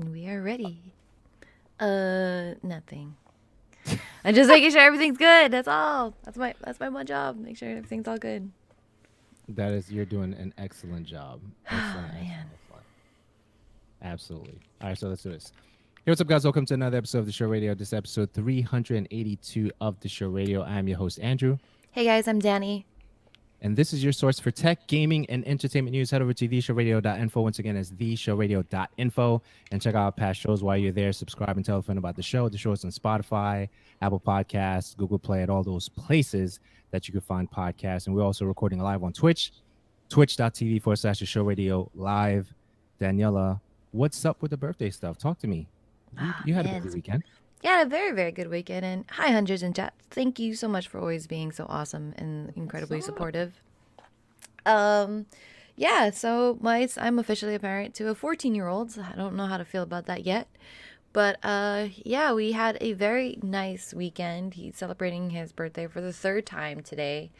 We are ready. Nothing. I'm just making sure everything's good. That's all. That's my one job. Make sure everything's all good. You're doing an excellent job. Oh Excellent, man. excellent, excellent. Absolutely. All right, so let's do this. Hey, what's up, guys? Welcome to another episode of the Show Radio. This is episode 382 of the Show Radio. I'm your host, Andrew. Hey guys, I'm Danny. And this is your source for tech, gaming, and entertainment news. Head over to theshowradio.info. Once again, it's theshowradio.info. And check out past shows while you're there. Subscribe and tell a friend about the show. The show is on Spotify, Apple Podcasts, Google Play, at all those places that you can find podcasts. And we're also recording live on Twitch, twitch.tv/the show radio live. Daniela, what's up with the birthday stuff? Talk to me. You, Ah you had a man. busy weekend. Yeah, a very, very good weekend. And hi, hundreds in chat. Thank you so much for always being so awesome and What's incredibly up? supportive. Um, yeah, so I'm officially a parent to a 14-year-old. So I don't know how to feel about that yet. But yeah, we had a very nice weekend. He's celebrating his birthday for the third time today.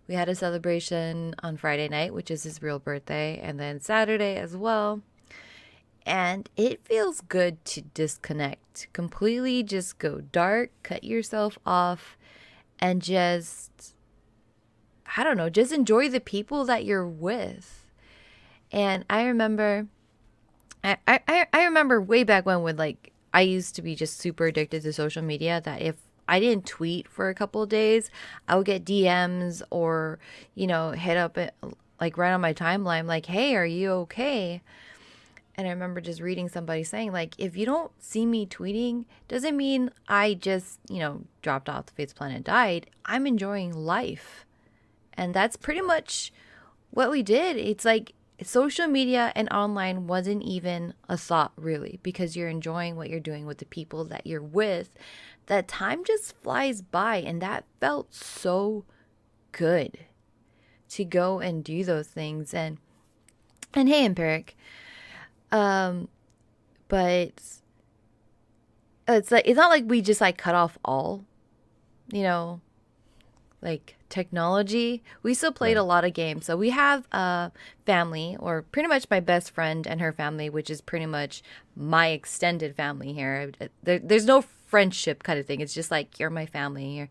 We had a celebration on Friday night, which is his real birthday, and then Saturday as well. And it feels good to disconnect, completely just go dark, cut yourself off, and just, I don't know, just enjoy the people that you're with. And I remember, I remember way back when like I used to be just super addicted to social media that if I didn't tweet for a couple of days, I would get DMs or, hit up it, like right on my timeline, like, hey, are you okay? And I remember just reading somebody saying, like, if you don't see me tweeting, doesn't mean I just, dropped off the face planet and died. I'm enjoying life. And that's pretty much what we did. It's like social media and online wasn't even a thought, really, because you're enjoying what you're doing with the people that you're with. That time just flies by. And that felt so good to go and do those things. And hey, Empiric. Um, but it's like it's not like we just like cut off all, you know, like technology. We still played a Right. lot of games. So we have a family, or pretty much my best friend and her family, which is pretty much my extended family here. There's no friendship kind of thing. It's just like you're my family. You're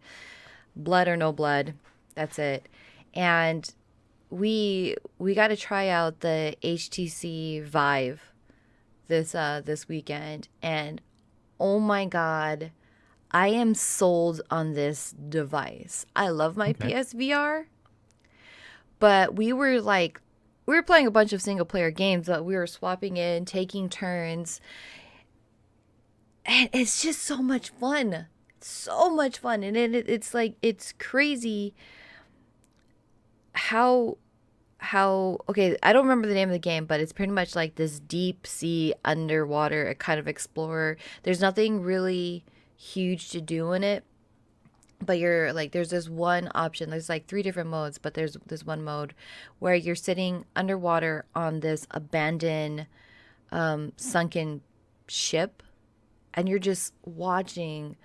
blood or no blood. That's it. And we got to try out the HTC Vive this weekend, and oh my god, I am sold on this device. I love my Okay. PSVR, but we were playing a bunch of single player games, but we were swapping in, taking turns, and it's just so much fun. So much fun. And it's like it's crazy how okay, I don't remember the name of the game, but it's pretty much like this deep sea underwater kind of explorer. There's nothing really huge to do in it, but you're like there's this one option. There's like three different modes, but there's this one mode where you're sitting underwater on this abandoned sunken ship, and you're just watching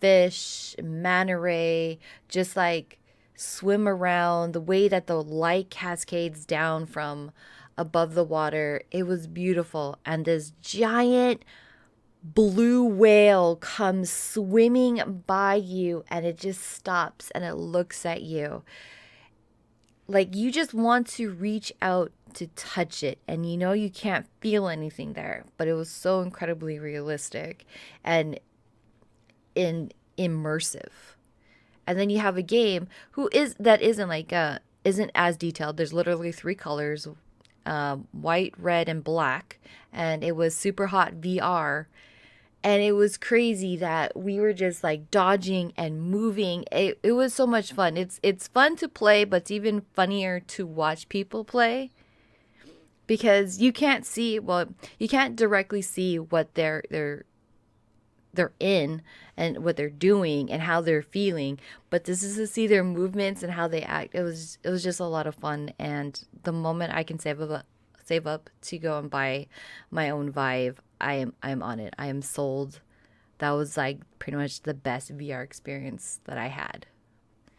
fish, manta ray, just like swim around, the way that the light cascades down from above the water. It was beautiful. And this giant blue whale comes swimming by you, and it just stops and it looks at you. Like you just want to reach out to touch it, and you can't feel anything there, but it was so incredibly realistic and immersive. And then you have a game who is that isn't like isn't as detailed. There's literally three colors, white, red, and black, and it was super hot VR. And it was crazy that we were just like dodging and moving. It was so much fun. It's fun to play, but it's even funnier to watch people play because you can't directly see what they're in and what they're doing and how they're feeling, but this is to see their movements and how they act. It was just a lot of fun, and the moment I can save up to go and buy my own Vive, I'm on it. I am sold. That was like pretty much the best VR experience that I had.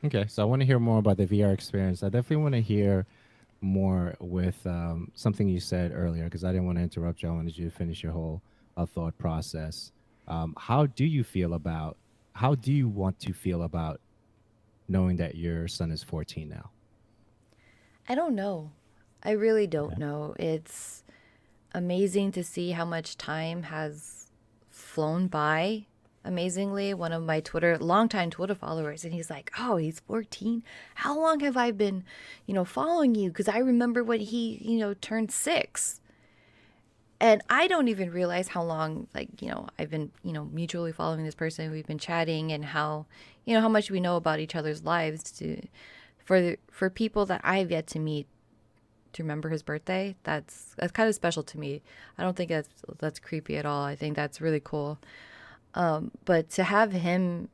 Okay, so I want to hear more about the VR experience. I definitely want to hear more with something you said earlier because I didn't want to interrupt you. I wanted you to finish your whole a thought process. How do you feel about? How do you want to feel about knowing that your son is 14 now? I don't know. I really don't Okay. know. It's amazing to see how much time has flown by. Amazingly, one of my longtime Twitter followers, and he's like, "Oh, he's 14. How long have I been, following you? Because I remember when he, turned 6." And I don't even realize how long, like, I've been, mutually following this person. We've been chatting, and how much we know about each other's lives for people that I've yet to meet to remember his birthday. That's kind of special to me. I don't think that's creepy at all. I think that's really cool. But to have him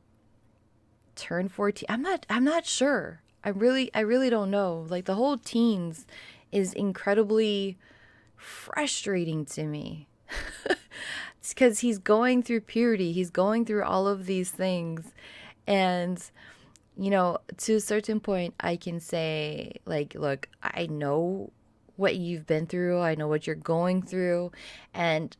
turn 14, I'm not sure. I really don't know. Like the whole teens is incredibly frustrating to me. It's because he's going through puberty. He's going through all of these things. And, to a certain point, I can say, like, look, I know what you've been through. I know what you're going through. And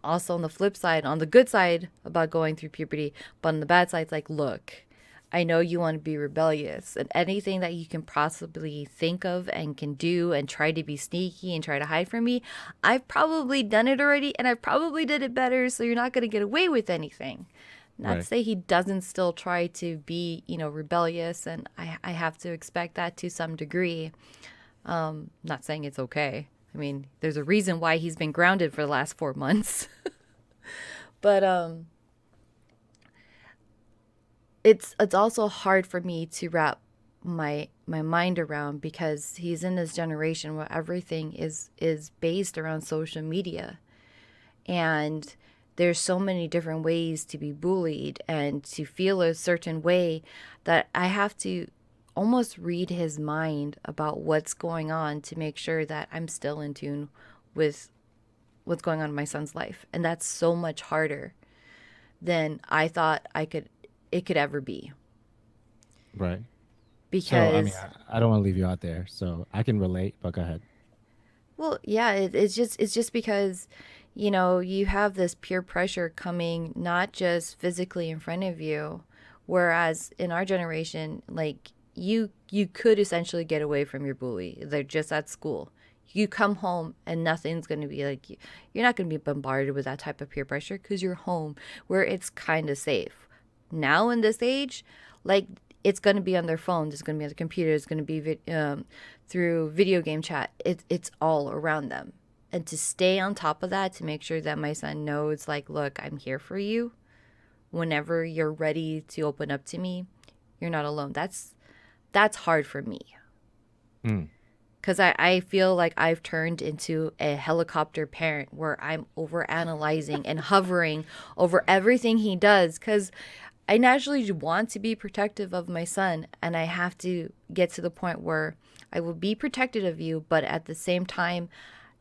also on the flip side, on the good side about going through puberty, but on the bad side, it's like, look, I know you want to be rebellious, and anything that you can possibly think of and can do and try to be sneaky and try to hide from me, I've probably done it already, and I probably did it better, so you're not going to get away with anything. Not to Right. say he doesn't still try to be, rebellious, and I have to expect that to some degree. Not saying it's okay. I mean, there's a reason why he's been grounded for the last 4 months. But it's also hard for me to wrap my mind around because he's in this generation where everything is based around social media, and there's so many different ways to be bullied and to feel a certain way that I have to almost read his mind about what's going on to make sure that I'm still in tune with what's going on in my son's life. And that's so much harder than I thought it could ever be. Right. So, I mean, Because, I don't want to leave you out there, so I can relate, but go ahead. well, yeah, it's just because, you have this peer pressure coming not just physically in front of you, whereas in our generation, like you could essentially get away from your bully. They're just at school. You come home and nothing's going to be like you're not going to be bombarded with that type of peer pressure because you're home where it's kind of safe. Now in this age, like it's going to be on their phones, it's going to be on the computer, it's going to be through video game chat. It's all around them. And to stay on top of that, to make sure that my son knows, like, look, I'm here for you. Whenever you're ready to open up to me, you're not alone. That's hard for me Mm. because I feel like I've turned into a helicopter parent where I'm over analyzing and hovering over everything he does because I naturally want to be protective of my son, and I have to get to the point where I will be protective of you, but at the same time,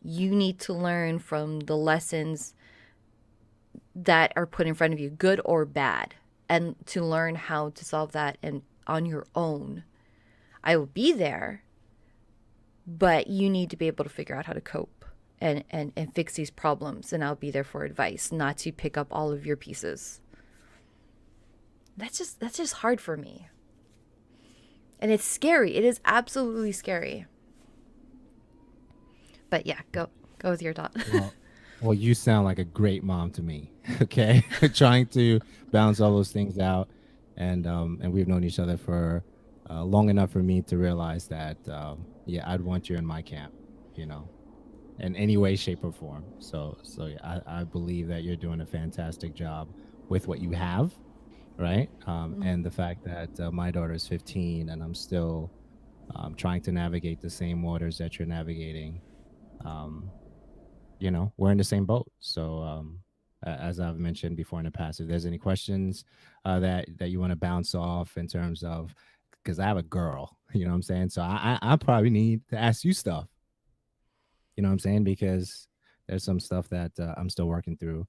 you need to learn from the lessons that are put in front of you, good or bad, and to learn how to solve that and on your own. I will be there, but you need to be able to figure out how to cope and fix these problems, and I'll be there for advice, not to pick up all of your pieces. That's just hard for me. And it's scary. It is absolutely scary. But yeah, go with your thought. Well, well, you sound like a great mom to me. Okay, trying to balance all those things out, and we've known each other for long enough for me to realize that yeah, I'd want you in my camp. You know, in any way, shape, or form. So yeah, I believe that you're doing a fantastic job with what you have, right? And the fact that my daughter is 15 and I'm still trying to navigate the same waters that you're navigating. Um, we're in the same boat. So, as I've mentioned before in the past, if there's any questions that you want to bounce off in terms of, because I have a girl, you know what I'm saying? So I probably need to ask you stuff, you know what I'm saying? Because there's some stuff that I'm still working through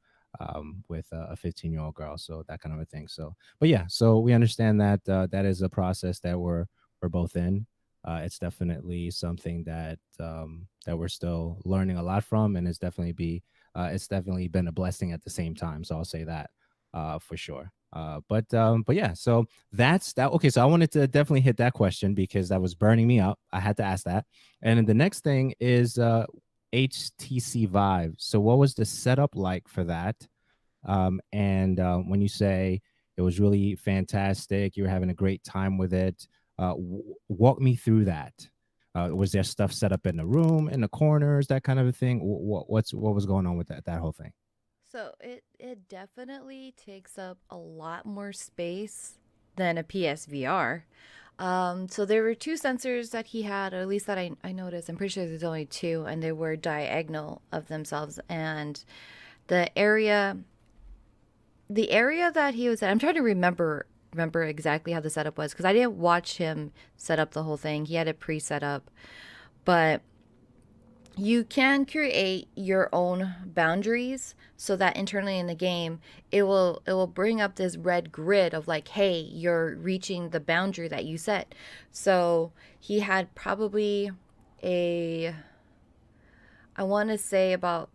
with a 15-year-old girl, so that kind of a thing. So, but yeah, so we understand that that is a process that we're both in. It's definitely something that that we're still learning a lot from, and it's definitely be it's definitely been a blessing at the same time. So I'll say that for sure. But yeah, so that's that. Okay, so I wanted to definitely hit that question because that was burning me up. I had to ask that. And then the next thing is HTC Vive. So what was the setup like for that? And when you say it was really fantastic, you were having a great time with it, walk me through that. Was there stuff set up in the room, in the corners, that kind of a thing? What was going on with that whole thing? So it definitely takes up a lot more space than a PSVR. So there were two sensors that he had, or at least that I noticed. I'm pretty sure there's only two, and they were diagonal of themselves. And the area, the area that he was at, I'm trying to remember exactly how the setup was because I didn't watch him set up the whole thing. He had it pre-set up, but you can create your own boundaries so that internally in the game it will bring up this red grid of like, hey, you're reaching the boundary that you set. So he had probably a, I want to say about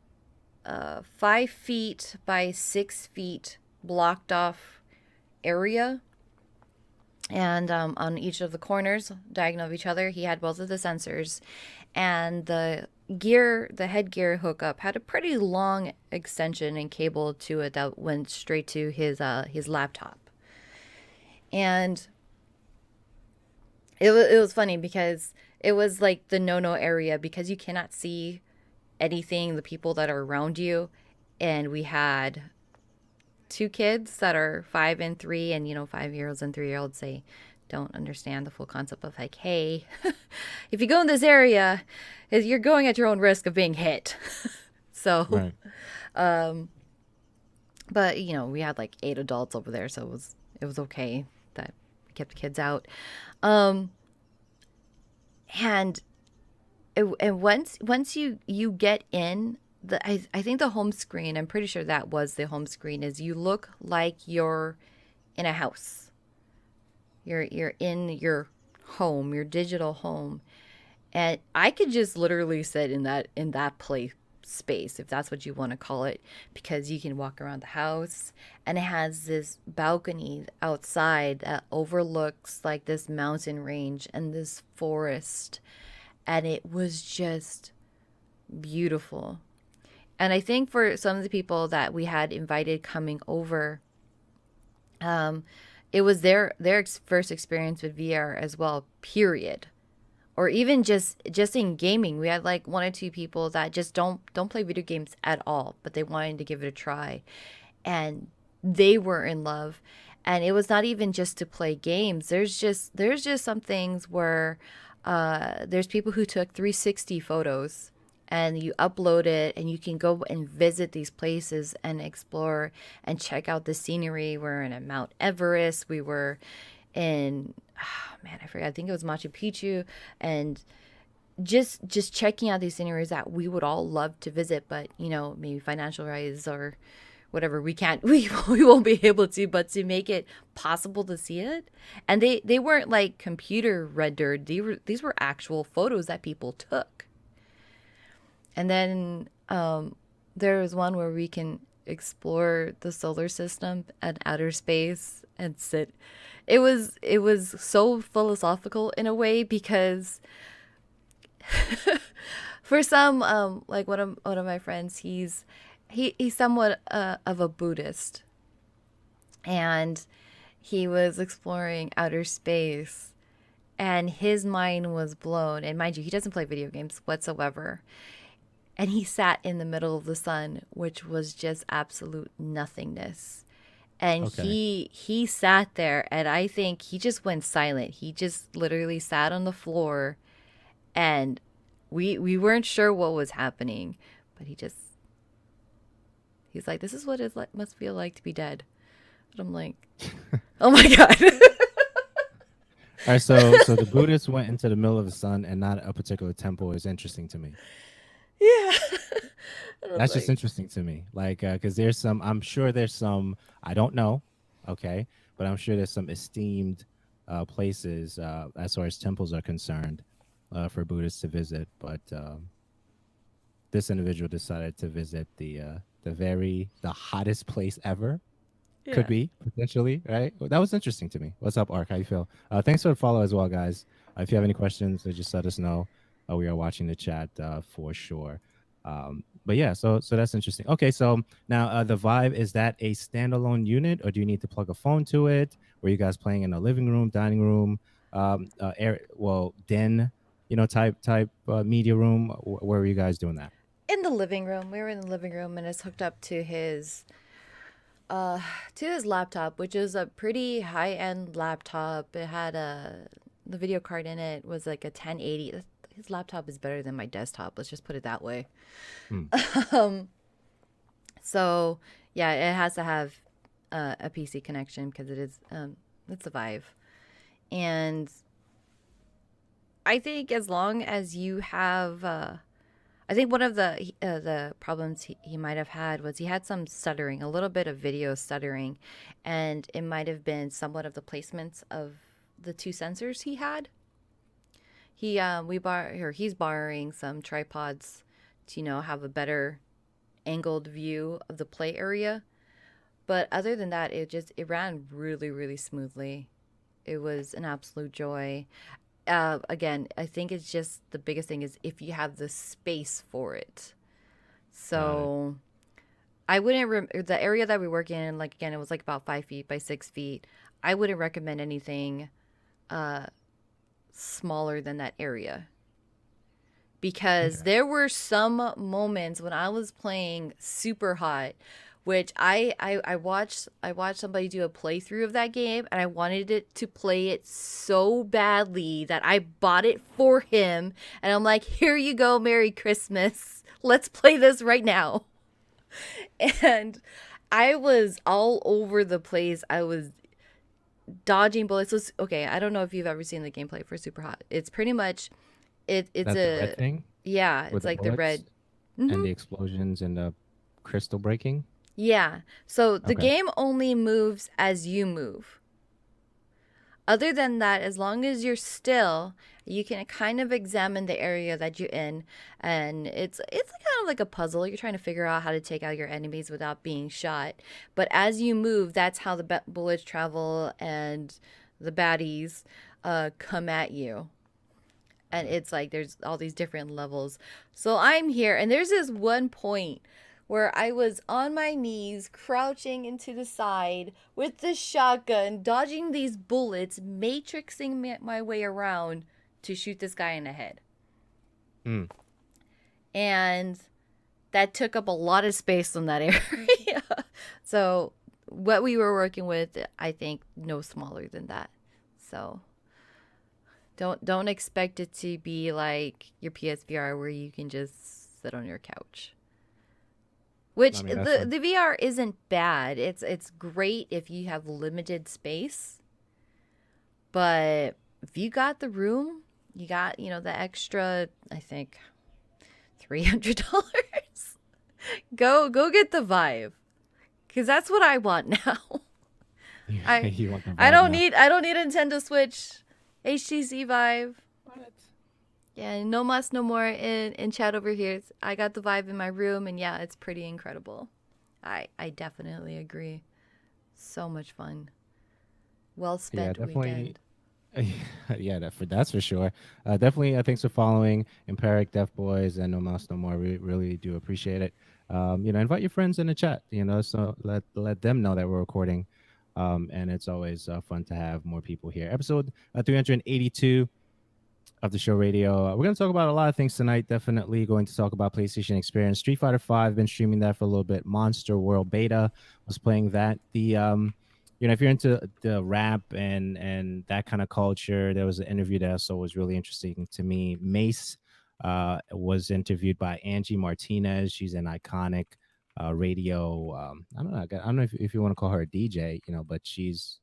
5 feet by 6 feet blocked off area, and on each of the corners diagonal of each other he had both of the sensors, and the headgear hookup had a pretty long extension and cable to it that went straight to his laptop. And it was funny because it was like the no area because you cannot see anything, the people that are around you. And we had two kids that are 5 and 3, and 5 year olds and 3 year olds, they don't understand the full concept of like, hey, if you go in this area, you're going at your own risk of being hit. So, Right. but we had like 8 adults over there, so it was okay that we kept the kids out. Um, and and once you get in I think the home screen, I'm pretty sure that was the home screen, is you look like you're in a house. You're in your home, your digital home. And I could just literally sit in that play space, if that's what you want to call it, because you can walk around the house, and it has this balcony outside that overlooks like this mountain range and this forest, and it was just beautiful. And I think for some of the people that we had invited coming over, um, it was their first experience with VR as well. Period. Or even just in gaming, we had like one or two people that just don't play video games at all, but they wanted to give it a try, and they were in love. And it was not even just to play games. There's just some things where there's people who took 360 photos, and you upload it, and you can go and visit these places and explore and check out the scenery. We're in a Mount Everest. We were in, oh man, I forgot. I think it was Machu Picchu, and just checking out these sceneries that we would all love to visit, but maybe financial rise or whatever, we can't, we won't be able to, but to make it possible to see it. And they weren't like computer rendered. These were actual photos that people took. And then there was one where we can explore the solar system and outer space and sit. It was so philosophical in a way because for some, like one of my friends, he's somewhat of a Buddhist, and he was exploring outer space, and his mind was blown. And mind you, he doesn't play video games whatsoever. And he sat in the middle of the sun, which was just absolute nothingness. And Okay. he sat there, and I think he just went silent. He just literally sat on the floor, and we weren't sure what was happening, but he's like, this is what it must feel like to be dead. And I'm like, oh my god. All right. So the Buddhists went into the middle of the sun and not a particular temple is interesting to me. Yeah. And I was That's just like, interesting to me. Like, because there's some, I'm sure there's some, I don't know, okay, but I'm sure there's some esteemed places as far as temples are concerned for Buddhists to visit. But this individual decided to visit the hottest place ever. Could Yeah. be potentially, right? Well, that was interesting to me. What's up, Ark? How you feel? Thanks for the follow as well, guys. If you have any questions, just let us know. We are watching the chat for sure. But yeah, so that's interesting. Okay, so now the Vive, is that a standalone unit, or do you need to plug a phone to it? Were you guys playing in a living room, dining room, den, type media room? Where were you guys doing that? In the living room. We were in the living room and it's hooked up uh to his laptop, which is a pretty high-end laptop. It had the video card in it was like a 1080. His laptop is better than my desktop. Let's just put it that way. Hmm, So, yeah, it has to have a PC connection because it's a Vive. And I think as long as you have I think one of the problems he might have had was he had some stuttering, a little bit of video stuttering, and it might have been somewhat of the placements of the two sensors he had. He's borrowing some tripods to have a better angled view of the play area. But other than that, it ran really really smoothly. It was an absolute joy. Again, I think it's just the biggest thing is if you have the space for it. got it. So I wouldn't the area that we work in, like again, it was like about 5 feet by 6 feet. I wouldn't recommend anything uh smaller than that area because Okay. there were some moments when I was playing super hot, which I watched somebody do a playthrough of that game and I wanted it to play it so badly that I bought it for him and I'm like, here you go, Merry Christmas. Let's play this right now. And I was all over the place. I was dodging bullets. So okay, I don't know if you've ever seen the gameplay for Super Hot. It's pretty much it's That's the red a thing yeah, with it's the like the red. bullets and the explosions and the crystal breaking. Yeah. So the Okay. game only moves as you move. Other than that, as long as you're still, you can kind of examine the area that you're in, and it's kind of like a puzzle. You're trying to figure out how to take out your enemies without being shot. But as you move, that's how the bullets travel and the baddies come at you. And Got it. it's like there's all these different levels. So I'm here, and there's this one point where I was on my knees, crouching into the side with the shotgun, dodging these bullets, matrixing my way around to shoot this guy in the head. Mm. And that took up a lot of space in that area. So what we were working with, I think, no smaller than that. So don't expect it to be like your PSVR where you can just sit on your couch. I Which mean, that's the VR isn't bad. It's great if you have limited space, but if you got the room, you got, the extra, I think, $300. Go get the Vive. Cuz that's what I want now. I you want the I vibe don't now. need I don't need a Nintendo Switch. HTC Vive. What? Yeah, no mas no more in chat over here. I got the Vive in my room and yeah, it's pretty incredible. I definitely agree. So much fun. Well Yeah, spent definitely. weekend. Yeah, that's for sure. Definitely, thanks for following Empiric, Deaf Boys, and No Mouse No More. We really do appreciate it. Invite your friends in the chat. So let them know that we're recording. And it's always fun to have more people here. Episode 382 of the show radio. We're going to talk about a lot of things tonight. Definitely going to talk about PlayStation Experience, Street Fighter 5. Been streaming that for a little bit. Monster World Beta was playing that. If you're into the rap and that kind of culture, there was an interview that also was really interesting to me. Mase was interviewed by Angie Martinez. She's an iconic radio. I don't know if you want to call her a DJ, but she's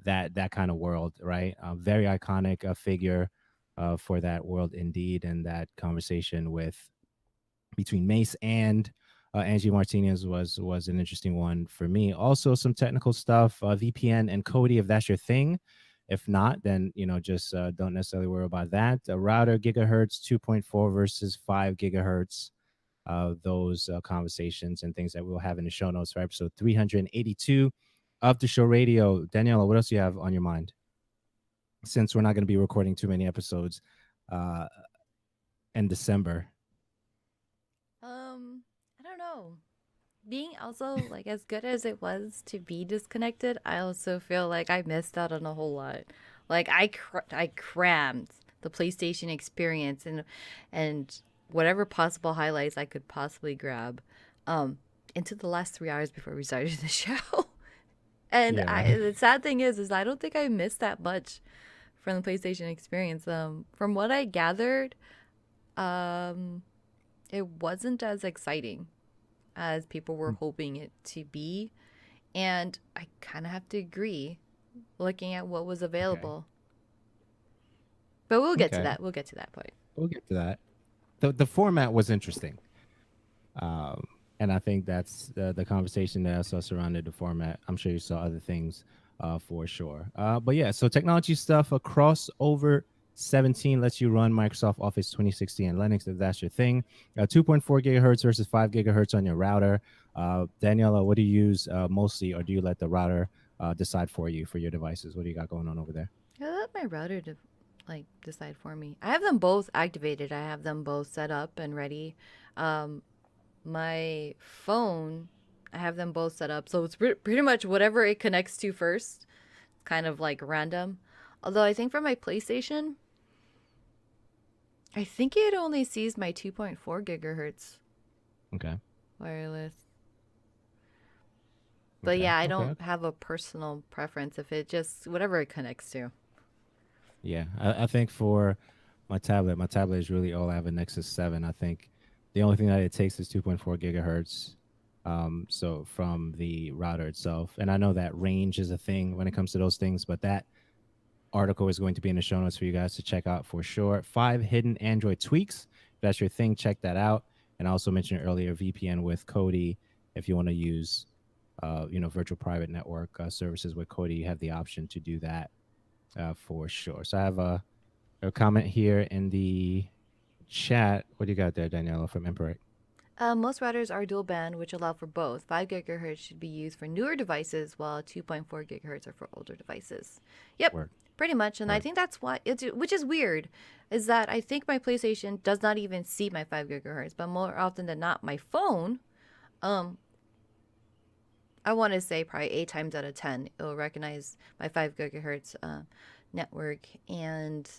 that kind of world, right? Very iconic figure for that world indeed, and that conversation with between Mace and Angie Martinez was an interesting one for me. Also, some technical stuff. VPN and Cody, if that's your thing. If not, then just don't necessarily worry about that. A router gigahertz 2.4 versus 5 gigahertz. Those conversations and things that we'll have in the show notes for episode 382 of the show radio. Daniela, what else do you have on your mind? Since we're not going to be recording too many episodes uh, in December. I don't know. Being also like as good as it was to be disconnected, I also feel like I missed out on a whole lot. Like I crammed the PlayStation experience and whatever possible highlights I could possibly grab um into the last 3 hours before we started the show. And Yeah. I the sad thing is I don't think I missed that much from the PlayStation experience. From what I gathered, um it wasn't as exciting as people were hoping it to be. And I kind of have to agree looking at what was Okay. available. But we'll get to Okay. that. We'll get to that point. We'll get to that. The format was interesting. And I think that's the conversation that I saw surrounded the format. I'm sure you saw other things for sure. But yeah, so technology stuff, a crossover 17 lets you run Microsoft Office 2016 and Linux if that's your thing. 2.4 gigahertz versus 5 gigahertz on your router. Daniela, what do you use mostly, or do you let the router decide for you for your devices? What do you got going on over there? I let my router to like decide for me. I have them both activated. I have them both set up and ready. Um, my phone, I have them both set up. So it's pretty much whatever it connects to first, kind of like random. Although I think for my PlayStation, I think it only sees my 2.4 gigahertz Okay. wireless. But Okay. yeah, I Okay. don't Okay. have a personal preference if it just whatever it connects to. Yeah. I think for my tablet is really all I have a Nexus 7. I think the only thing that it takes is 2.4 gigahertz. So from the router itself. And I know that range is a thing when it comes to those things, but that article is going to be in the show notes for you guys to check out for sure. 5 hidden Android tweaks. If that's your thing, check that out. And I also mentioned earlier VPN with Kodi. If you want to use, virtual private network services with Kodi, you have the option to do that for sure. So I have a comment here in the chat. What do you got there, Daniela from Emperor? Most routers are dual band, which allow for both. 5 gigahertz should be used for newer devices, while 2.4 gigahertz are for older devices. Yep, Word, pretty much. And I word. think that's why it's which is weird, is that I think my PlayStation does not even see my 5 gigahertz, but more often than not, my phone, um, I want to say probably 8 times out of 10, it'll recognize my 5 gigahertz network and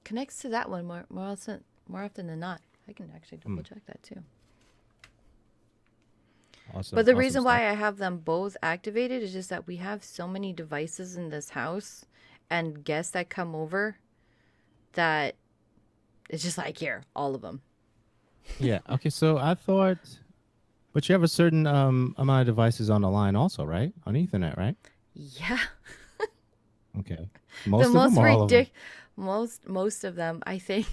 connects to that one more often than not. I can actually double Mm, check that too. But awesome, the awesome reason stuff. why I have them both activated is just that we have so many devices in this house and guests that come over that it's just like here, all of them. Yeah. Okay. So I thought, but you have a certain amount of devices on the line, also, right? On Ethernet, right? Yeah, Okay. the Most of them, most or all of them? most of them. I think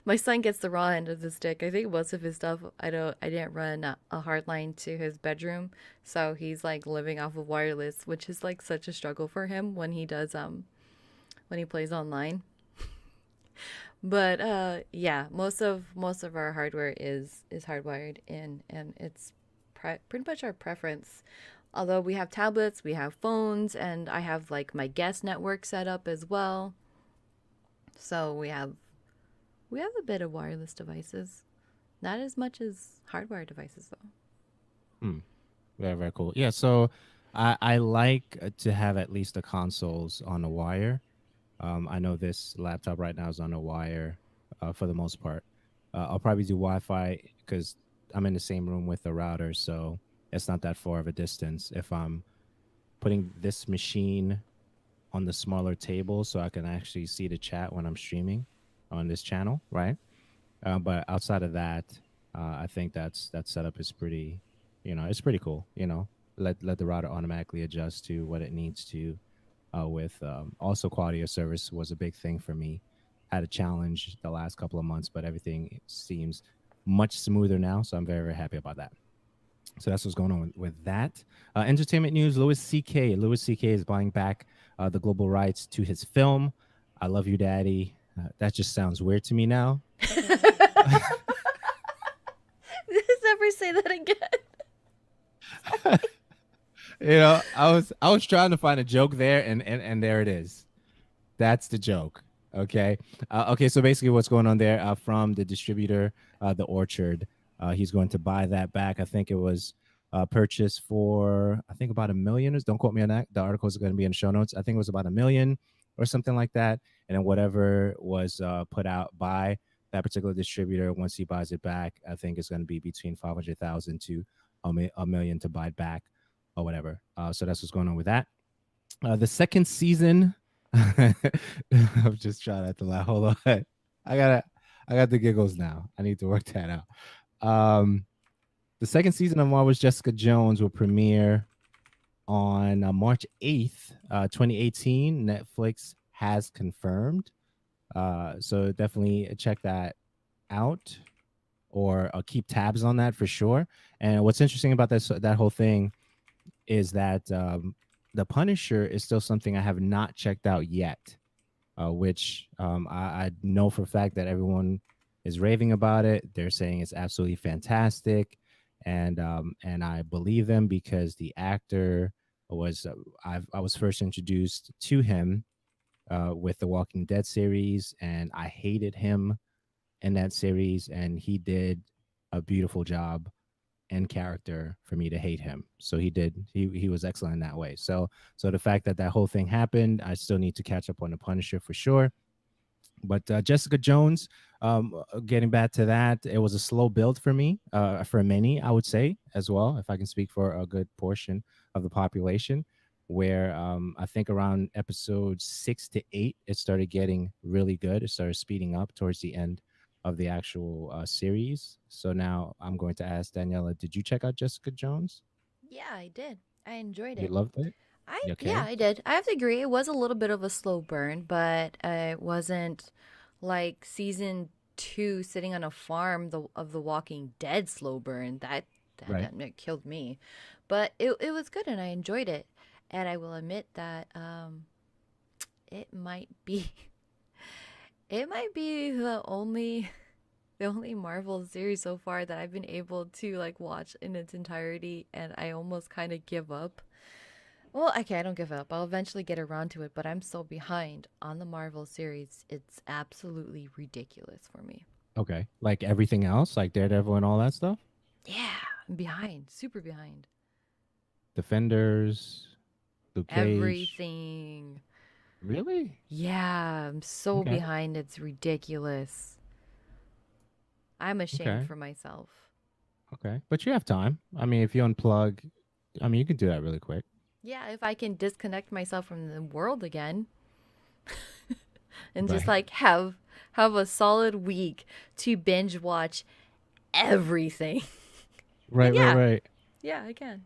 my son gets the raw end of the stick. I think most of his stuff I didn't run a hard line to his bedroom, so he's like living off of wireless, which is like such a struggle for him when he does when he plays online. But yeah, most of our hardware is hardwired in, and it's pretty much our preference. Although we have tablets, we have phones, and I have like my guest network set up as well. So we have a bit of wireless devices, not as much as hardwired devices though. Hmm. Very, very cool. Yeah. So I like to have at least the consoles on the wire. I know this laptop right now is on a wire for the most part. I'll probably do Wi-Fi because I'm in the same room with the router, so it's not that far of a distance. If I'm putting this machine on the smaller table, so I can actually see the chat when I'm streaming on this channel, right? But outside of that, I think that setup is pretty, it's pretty cool. Let the router automatically adjust to what it needs to with also quality of service was a big thing for me. Had a challenge the last couple of months, but everything seems much smoother now, so I'm very, very happy about that. So that's what's going on with that. Entertainment news: Louis C.K. Louis C.K. is buying back the global rights to his film "I Love You, Daddy." That just sounds weird to me now. Never say that again. I was trying to find a joke there, and there it is. That's the joke. Okay. Okay. So basically, what's going on there from the distributor, the Orchard, he's going to buy that back. I think it was purchased for, I think about $1 million. Don't quote me on that. The article is going to be in the show notes. I think it was about $1 million or something like that. And then whatever was put out by that particular distributor, once he buys it back, I think it's going to be between 500,000 to $1 million to buy it back or whatever. So that's what's going on with that. The second season. I'm just trying not to laugh. Hold on. I gotta I got the giggles now. I need to work that out. The second season of Marvel's Jessica Jones will premiere on March 8th, 2018. Netflix has confirmed. So definitely check that out or keep tabs on that for sure. And what's interesting about that whole thing is that the Punisher is still something I have not checked out yet, which I know for a fact that everyone is raving about it. They're saying it's absolutely fantastic, and I believe them because the actor was I was first introduced to him with the Walking Dead series, and I hated him in that series, and he did a beautiful job and character for me to hate him. So he was excellent in that way. So the fact that that whole thing happened, I still need to catch up on the Punisher for sure. But Jessica Jones, getting back to that, it was a slow build for me, for many, I would say as well, if I can speak for a good portion of the population. Where I think around episode 6 to 8, it started getting really good. It started speeding up towards the end of the actual series. So now I'm going to ask Daniela, did you check out Jessica Jones? Yeah, I did. I enjoyed You it. loved it? Yeah, Okay. I did. I have to agree. It was a little bit of a slow burn, but it wasn't like season two sitting on a farm of the Walking Dead slow burn. Right. That killed me. But it was good and I enjoyed it. And I will admit that it might be it might be the only Marvel series so far that I've been able to like watch in its entirety, and I almost kind of give up. Well, okay, I don't give up. I'll eventually get around to it, but I'm so behind on the Marvel series. It's absolutely ridiculous for me. Okay. Like everything else, like Daredevil and all that stuff? Yeah, I'm behind, super behind. Defenders, Luke Cage. Everything. Really? Yeah, I'm so Okay. behind. It's ridiculous. I'm ashamed Okay. for myself. Okay. But you have time. I mean, if you unplug, I mean, you can do that really quick. Yeah, if I can disconnect myself from the world again and just Right. like have a solid week to binge watch everything. Right, Then right, yeah, right. yeah, I can.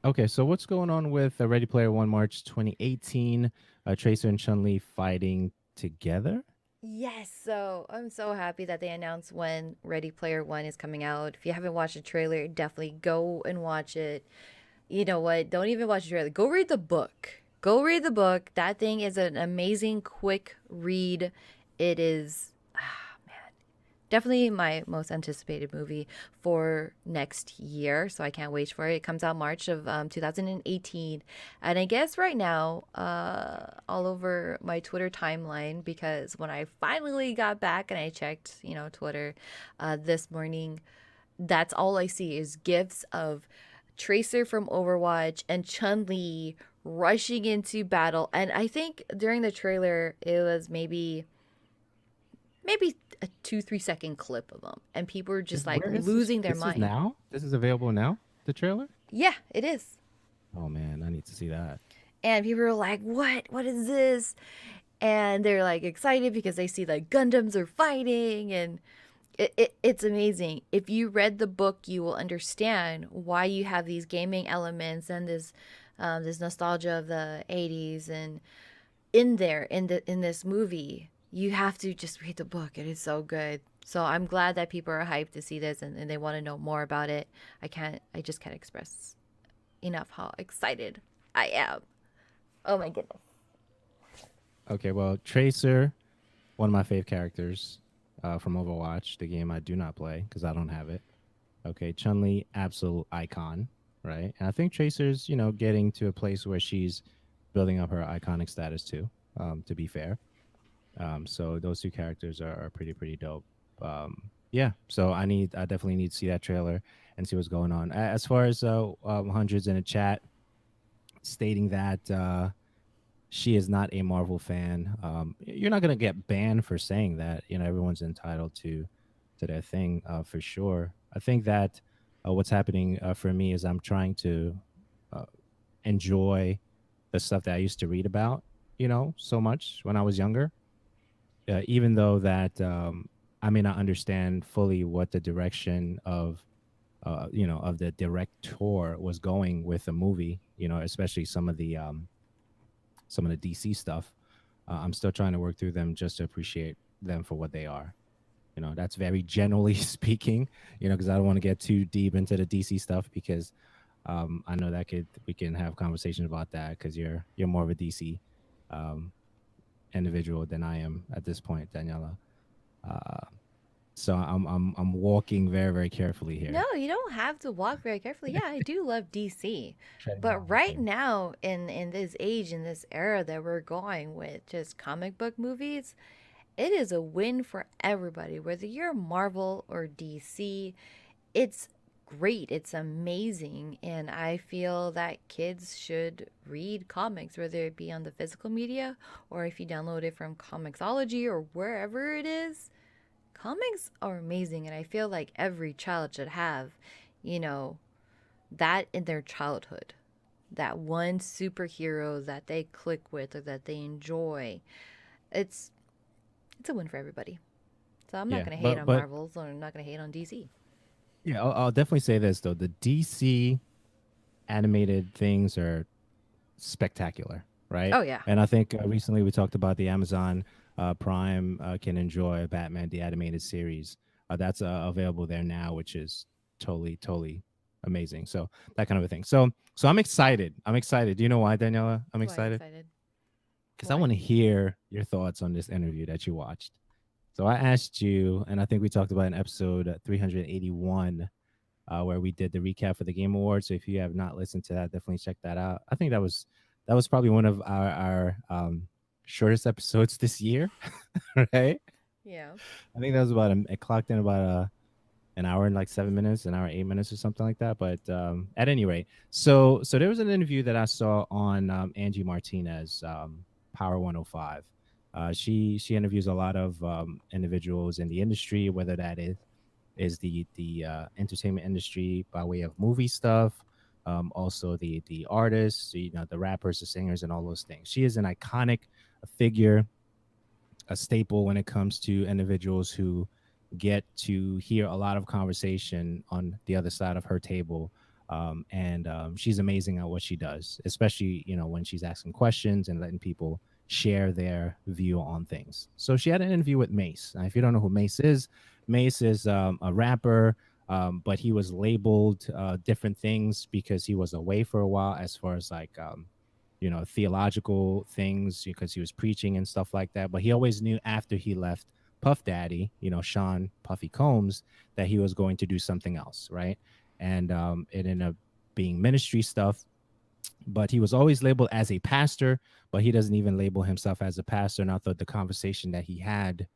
Okay, so what's going on with Ready Player One, March 2018? Tracer and Chun Li fighting together. Yes, so I'm so happy that they announced when Ready Player One is coming out. If you haven't watched the trailer, definitely go and watch it. You know what? Don't even watch the trailer. Go read the book. Go read the book. That thing is an amazing, quick read. It is definitely my most anticipated movie for next year. So I can't wait for it. It comes out March of 2018. And I guess right now, all over my Twitter timeline, because when I finally got back and I checked, Twitter this morning, that's all I see is gifs of Tracer from Overwatch and Chun Li rushing into battle. And I think during the trailer, it was maybe a 2-3 second clip of them, and people were just like Where is this? losing their This is mind. now. This is available now. The trailer. Yeah, it is. Oh man, I need to see that. And people are like, what is this? And they're like excited because they see like Gundams are fighting, and it's amazing. If you read the book, you will understand why you have these gaming elements and this nostalgia of the 80s and in there in this movie. you have to just read the book. It is so good. So I'm glad that people are hyped to see this and they want to know more about it. I just can't express enough how excited I am. Oh my goodness. Okay, well, Tracer, one of my fave characters from Overwatch, the game I do not play because I don't have it. Okay, Chun Li, absolute icon, right? And I think Tracer's, getting to a place where she's building up her iconic status too. To be fair, so those two characters are pretty dope. Yeah, so I definitely need to see that trailer and see what's going on. As far as hundreds in the chat stating that she is not a Marvel fan, you're not gonna get banned for saying that. Everyone's entitled to their thing for sure. I think that what's happening for me is I'm trying to uh, enjoy the stuff that I used to read about, so much when I was younger, even though that I may not understand fully what the direction of the director was going with the movie, especially some of the DC stuff. I'm still trying to work through them just to appreciate them for what they are. That's very generally speaking, because I don't want to get too deep into the DC stuff because I know that we can have conversations about that because you're more of a DC um, individual than I am at this point, Daniela. Uh, so I'm walking very very carefully No, here. you don't have to walk very carefully. Yeah, I do love DC. Treading But right water. now in this age, in this era that we're going with just comic book movies, it is a win for everybody. Whether you're Marvel or DC, it's great. It's amazing. And I feel that kids should read comics, whether it be on the physical media or if you download it from Comixology or wherever it is. Comics are amazing. And I feel like every child should have, you know, that in their childhood. That one superhero that they click with or that they enjoy. It's it's a win for everybody. So I'm not Yeah, gonna hate but on but Marvels or I'm not gonna hate on DC. yeah, I'll definitely say this though: the DC animated things are spectacular, right? Oh yeah. And I think recently we talked about the Amazon Prime can enjoy Batman the animated series. That's available there now, which is totally amazing. So that kind of a thing. So I'm excited. I'm excited. Do you know why, Daniela? I'm Why are you excited excited? because I Why? want to hear your thoughts on this interview that you watched. So I asked you, and I think we talked about in episode 381 where we did the recap for the Game Awards. So if you have not listened to that, definitely check that out. I think that was probably one of our shortest episodes this year, right? Yeah. I think that was about it clocked in about an hour and like 7 minutes, an hour 8 minutes or something like that. But at any rate, so there was an interview that I saw on Angie Martinez, Power 105. She interviews a lot of individuals in the industry, whether that is the entertainment industry by way of movie stuff, also the artists, the rappers, the singers, and all those things. She is an iconic figure, a staple when it comes to individuals who get to hear a lot of conversation on the other side of her table. And she's amazing at what she does, especially when she's asking questions and letting people share their view on things. So she had an interview with Mase. Now, if you don't know who Mase is a rapper, but he was labeled different things because he was away for a while, as far as like theological things because he was preaching and stuff like that. But he always knew after he left Puff Daddy, Sean Puffy Combs, that he was going to do something else, right? And it ended up being ministry stuff. But he was always labeled as a pastor, but he doesn't even label himself as a pastor. And I thought the conversation that he had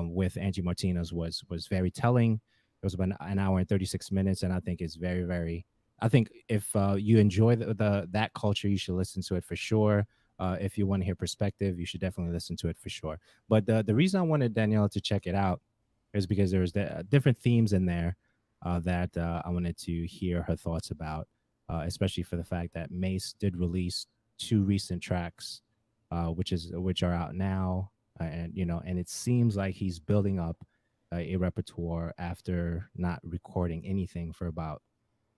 with Angie Martinez was very telling. It was about an hour and 36 minutes, and I think it's very very. I think if you enjoy the that culture, you should listen to it for sure. If you want to hear perspective, you should definitely listen to it for sure. But the reason I wanted Danielle to check it out is because there was different themes in there that I wanted to hear her thoughts about, especially for the fact that Mace did release two recent tracks, which are out now, and it seems like he's building up a repertoire after not recording anything for about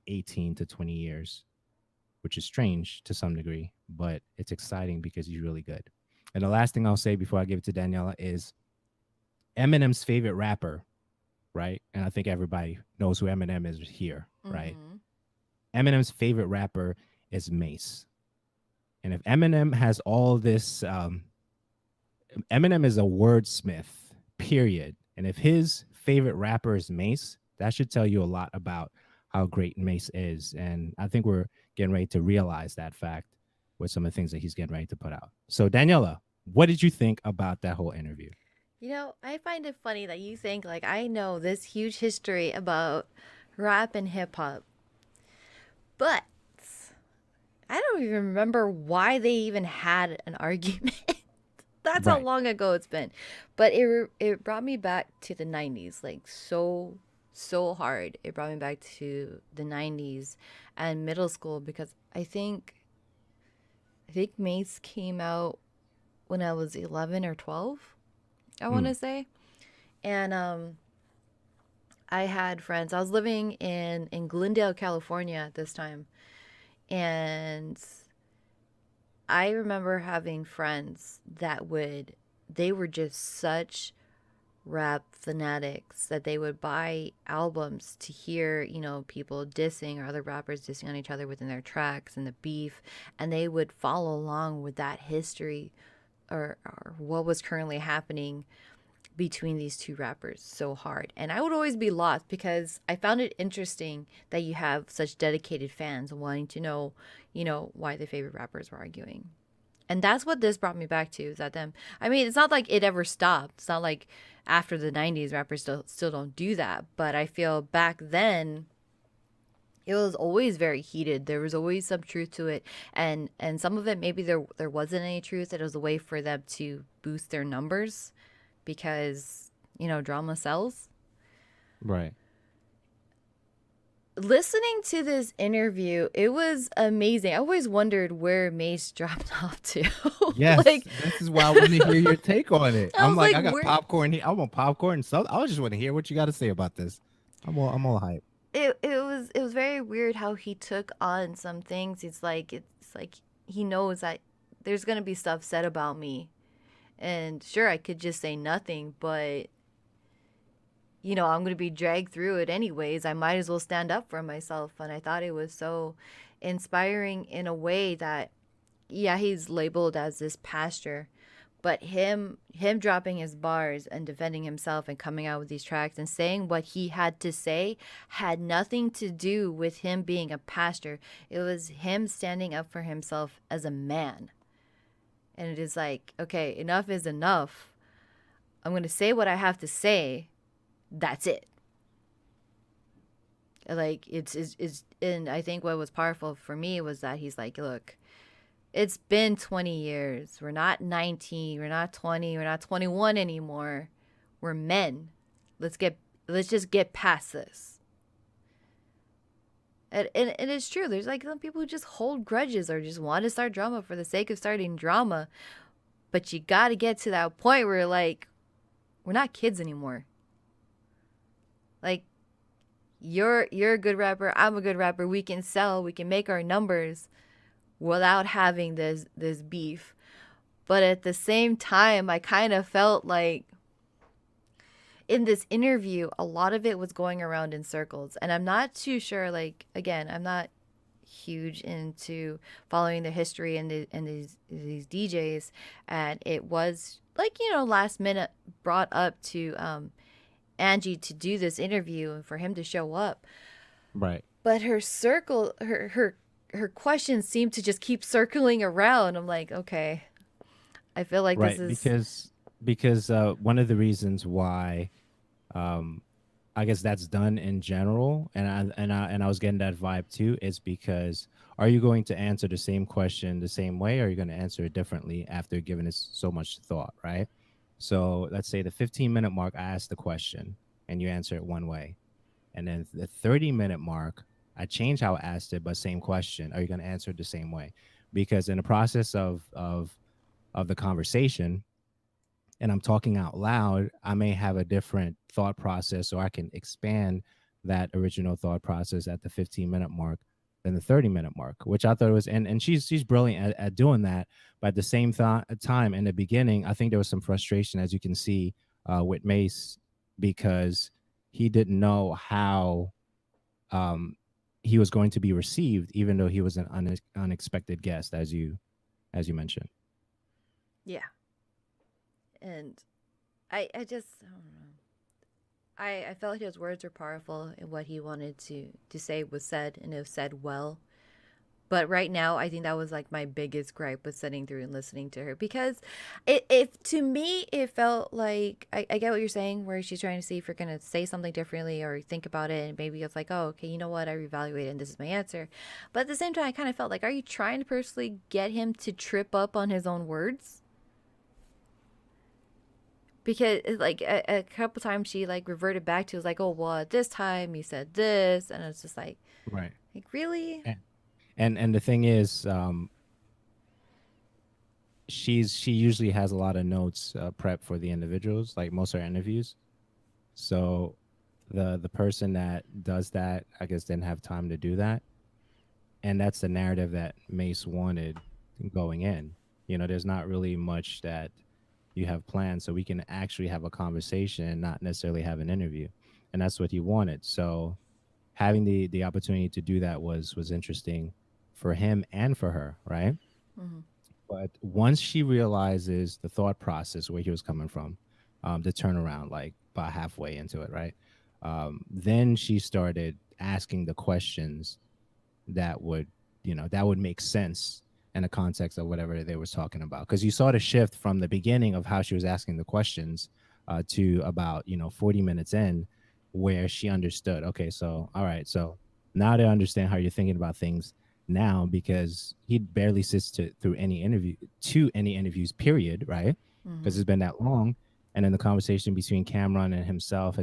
18 to 20 years, which is strange to some degree, but it's exciting because he's really good. And the last thing I'll say before I give it to Daniela is Eminem's favorite rapper, right? And I think everybody knows who Eminem is here, right? Mm-hmm. Eminem's favorite rapper is Mace. And if Eminem has all this, Eminem is a wordsmith, period. And if his favorite rapper is Mace, that should tell you a lot about how great Mace is. And I think we're getting ready to realize that fact with some of the things that he's getting ready to put out. So, Daniela, what did you think about that whole interview? You know, I find it funny that you think like I know this huge history about rap and hip hop, but I don't even remember why they even had an argument. That's how Right. long ago it's been. But it brought me back to the 90s, like so hard. It brought me back to the 90s and middle school because I think Mace came out when I was 11 or 12, I want Mm, to say. And I had friends. I was living in Glendale, California at this time, and I remember having friends that would they were just such rap fanatics that they would buy albums to hear, people dissing or other rappers dissing on each other within their tracks and the beef, and they would follow along with that history or what was currently happening between these two rappers so hard. And I would always be lost because I found it interesting that you have such dedicated fans wanting to know, why the favorite rappers were arguing. And that's what this brought me back to is that them. I mean, it's not like it ever stopped. It's not like after the 90s rappers still don't do that, but I feel back then it was always very heated. There was always some truth to it, and some of it maybe there wasn't any truth. It was a way for them to boost their numbers because drama sells. right. Listening to this interview, it was amazing. I always wondered where Mace dropped off to. Yes, Like, this is why I want to hear your take on it. I I'm was like, like, I got where popcorn here. I want popcorn. So I just want to hear what you got to say about this. I'm all hype. it was very weird how he took on some things. It's like he knows that there's gonna be stuff said about me, and sure I could just say nothing, but I'm going to be dragged through it anyways. I might as well stand up for myself. And I thought it was so inspiring in a way that, yeah, he's labeled as this pastor, but him dropping his bars and defending himself and coming out with these tracks and saying what he had to say had nothing to do with him being a pastor. It was him standing up for himself as a man. And it is like, okay, enough is enough. I'm going to say what I have to say. That's it. Like it's and I think what was powerful for me was that he's like, look, it's been 20 years. We're not 19, we're not 20, we're not 21 anymore. We're men. Let's just get past this. And it's true. There's like some people who just hold grudges or just want to start drama for the sake of starting drama. But you got to get to that point where like we're not kids anymore. Like you're a good rapper, I'm a good rapper. We can sell, we can make our numbers without having this beef. But at the same time, I kind of felt like in this interview, a lot of it was going around in circles, and I'm not too sure. Like again, I'm not huge into following the history and these DJs, and it was like last minute brought up to Angie to do this interview and for him to show up. Right. But her circle, her questions seem to just keep circling around. I'm like, okay, I feel like this Right. is. Because one of the reasons why um I guess that's done in general, and I was getting that vibe too, is because are you going to answer the same question the same way, or are you going to answer it differently after giving it so much thought, right? So let's say the 15-minute mark, I asked the question and you answer it one way. And then the 30-minute mark, I change how I asked it, but same question. Are you going to answer it the same way? Because in the process of the conversation, and I'm talking out loud, I may have a different thought process, or I can expand that original thought process at the 15-minute mark than the 30-minute mark, which I thought was, and she's brilliant at doing that. But at the same time, in the beginning, I think there was some frustration, as you can see, with Mace, because he didn't know how um, he was going to be received, even though he was an unexpected guest, as you mentioned. Yeah. And I just, I don't know. I felt like his words were powerful and what he wanted to say was said and it was said well. But right now, I think that was like my biggest gripe with sitting through and listening to her because it to me it felt like I get what you're saying where she's trying to see if you're gonna say something differently or think about it and maybe it's like, oh, okay, you know what, I reevaluated and this is my answer. But at the same time, I kind of felt like, are you trying to personally get him to trip up on his own words? Because like a couple times she like reverted back to, it was like, oh well, at this time you said this, and it's just Right. like really. And the thing is, she usually has a lot of notes prep for the individuals, like most of her interviews. So the person that does that, I guess, didn't have time to do that, and that's the narrative that Mace wanted going in. There's not really much that you have planned, so we can actually have a conversation and not necessarily have an interview, and that's what he wanted. So having the opportunity to do that was interesting for him and for her, right? Mm-hmm. But once she realizes the thought process where he was coming from, the turnaround, like about halfway into it, right? Then she started asking the questions that would, that would make sense in the context of whatever they was talking about. Because you saw the shift from the beginning of how she was asking the questions to about 40 minutes in, where she understood. Okay, so all right, so now they understand how you're thinking about things now, because he barely sits through any interviews, period, right? Mm-hmm. Because it's been that long. And then the conversation between Cameron and himself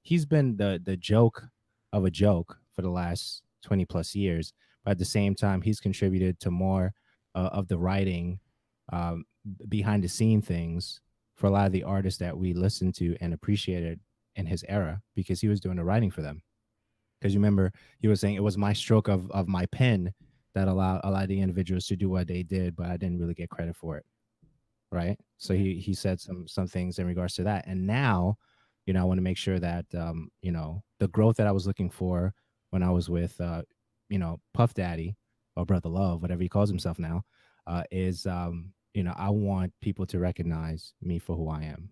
he's been the joke of a joke for the last 20 plus years. But at the same time, he's contributed to more of the writing, um, behind the scene things for a lot of the artists that we listened to and appreciated in his era, because he was doing the writing for them. Because you remember, he was saying it was my stroke of my pen that allowed a lot of the individuals to do what they did, but I didn't really get credit for it, right? So Yeah. he said some things in regards to that. And now, I want to make sure that the growth that I was looking for when I was with Puff Daddy, or Brother Love, whatever he calls himself now, is I want people to recognize me for who I am.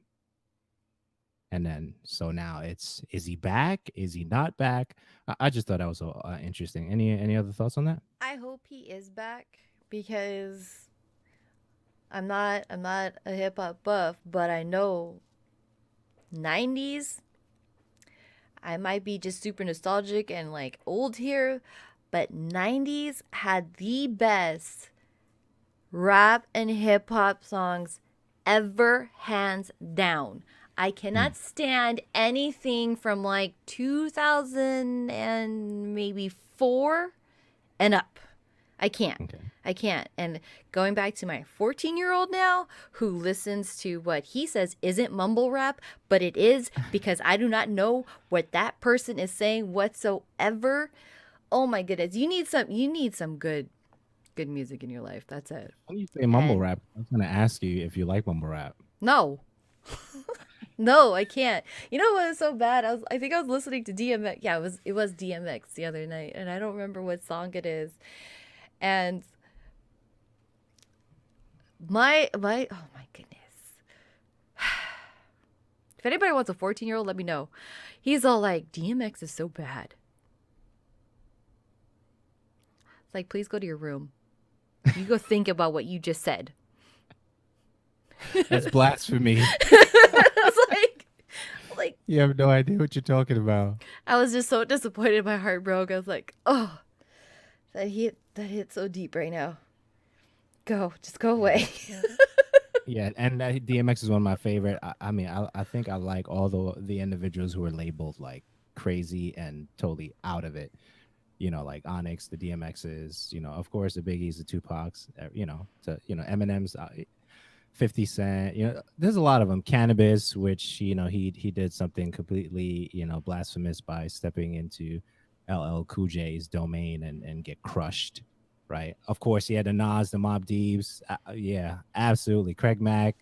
And then, so now is he back? Is he not back? I just thought that was interesting. Any other thoughts on that? I hope he is back because I'm not a hip hop buff, but I know 90s. I might be just super nostalgic and like old here, but 90s had the best rap and hip hop songs ever, hands down. I Mm, cannot stand anything from like 2000 and maybe 4 and up. I can't. okay. I can't. And going back to my 14-year-old now, who listens to what he says isn't mumble rap, but it is because I do not know what that person is saying whatsoever. Oh my goodness. You need some good music in your life. That's it. When you say mumble And rap, I was gonna ask you if you like mumble rap. no. No, I can't. You know what was so bad? I think I was listening to DMX. Yeah, it was DMX the other night, and I don't remember what song it is. And my oh my goodness. If anybody wants a 14-year-old, let me know. He's all like, DMX is so bad. It's like, please go to your room. You go think about what you just said. That's blasphemy. I was like You have no idea what you're talking about. I was just so disappointed. My heart broke. I was like, oh, that hit so deep right now. Just go away. Yeah, and DMX is one of my favorite. I mean, I think I like all the individuals who are labeled like crazy and totally out of it. Like Onyx, the DMXs. Of course, the Biggies, the Tupacs. Eminem's, 50 Cent. There's a lot of them. Cannabis, which he did something completely blasphemous by stepping into LL Cool J's domain and get crushed, right? Of course, he had the Nas, the Mob Deeps. Yeah, absolutely. Craig Mack,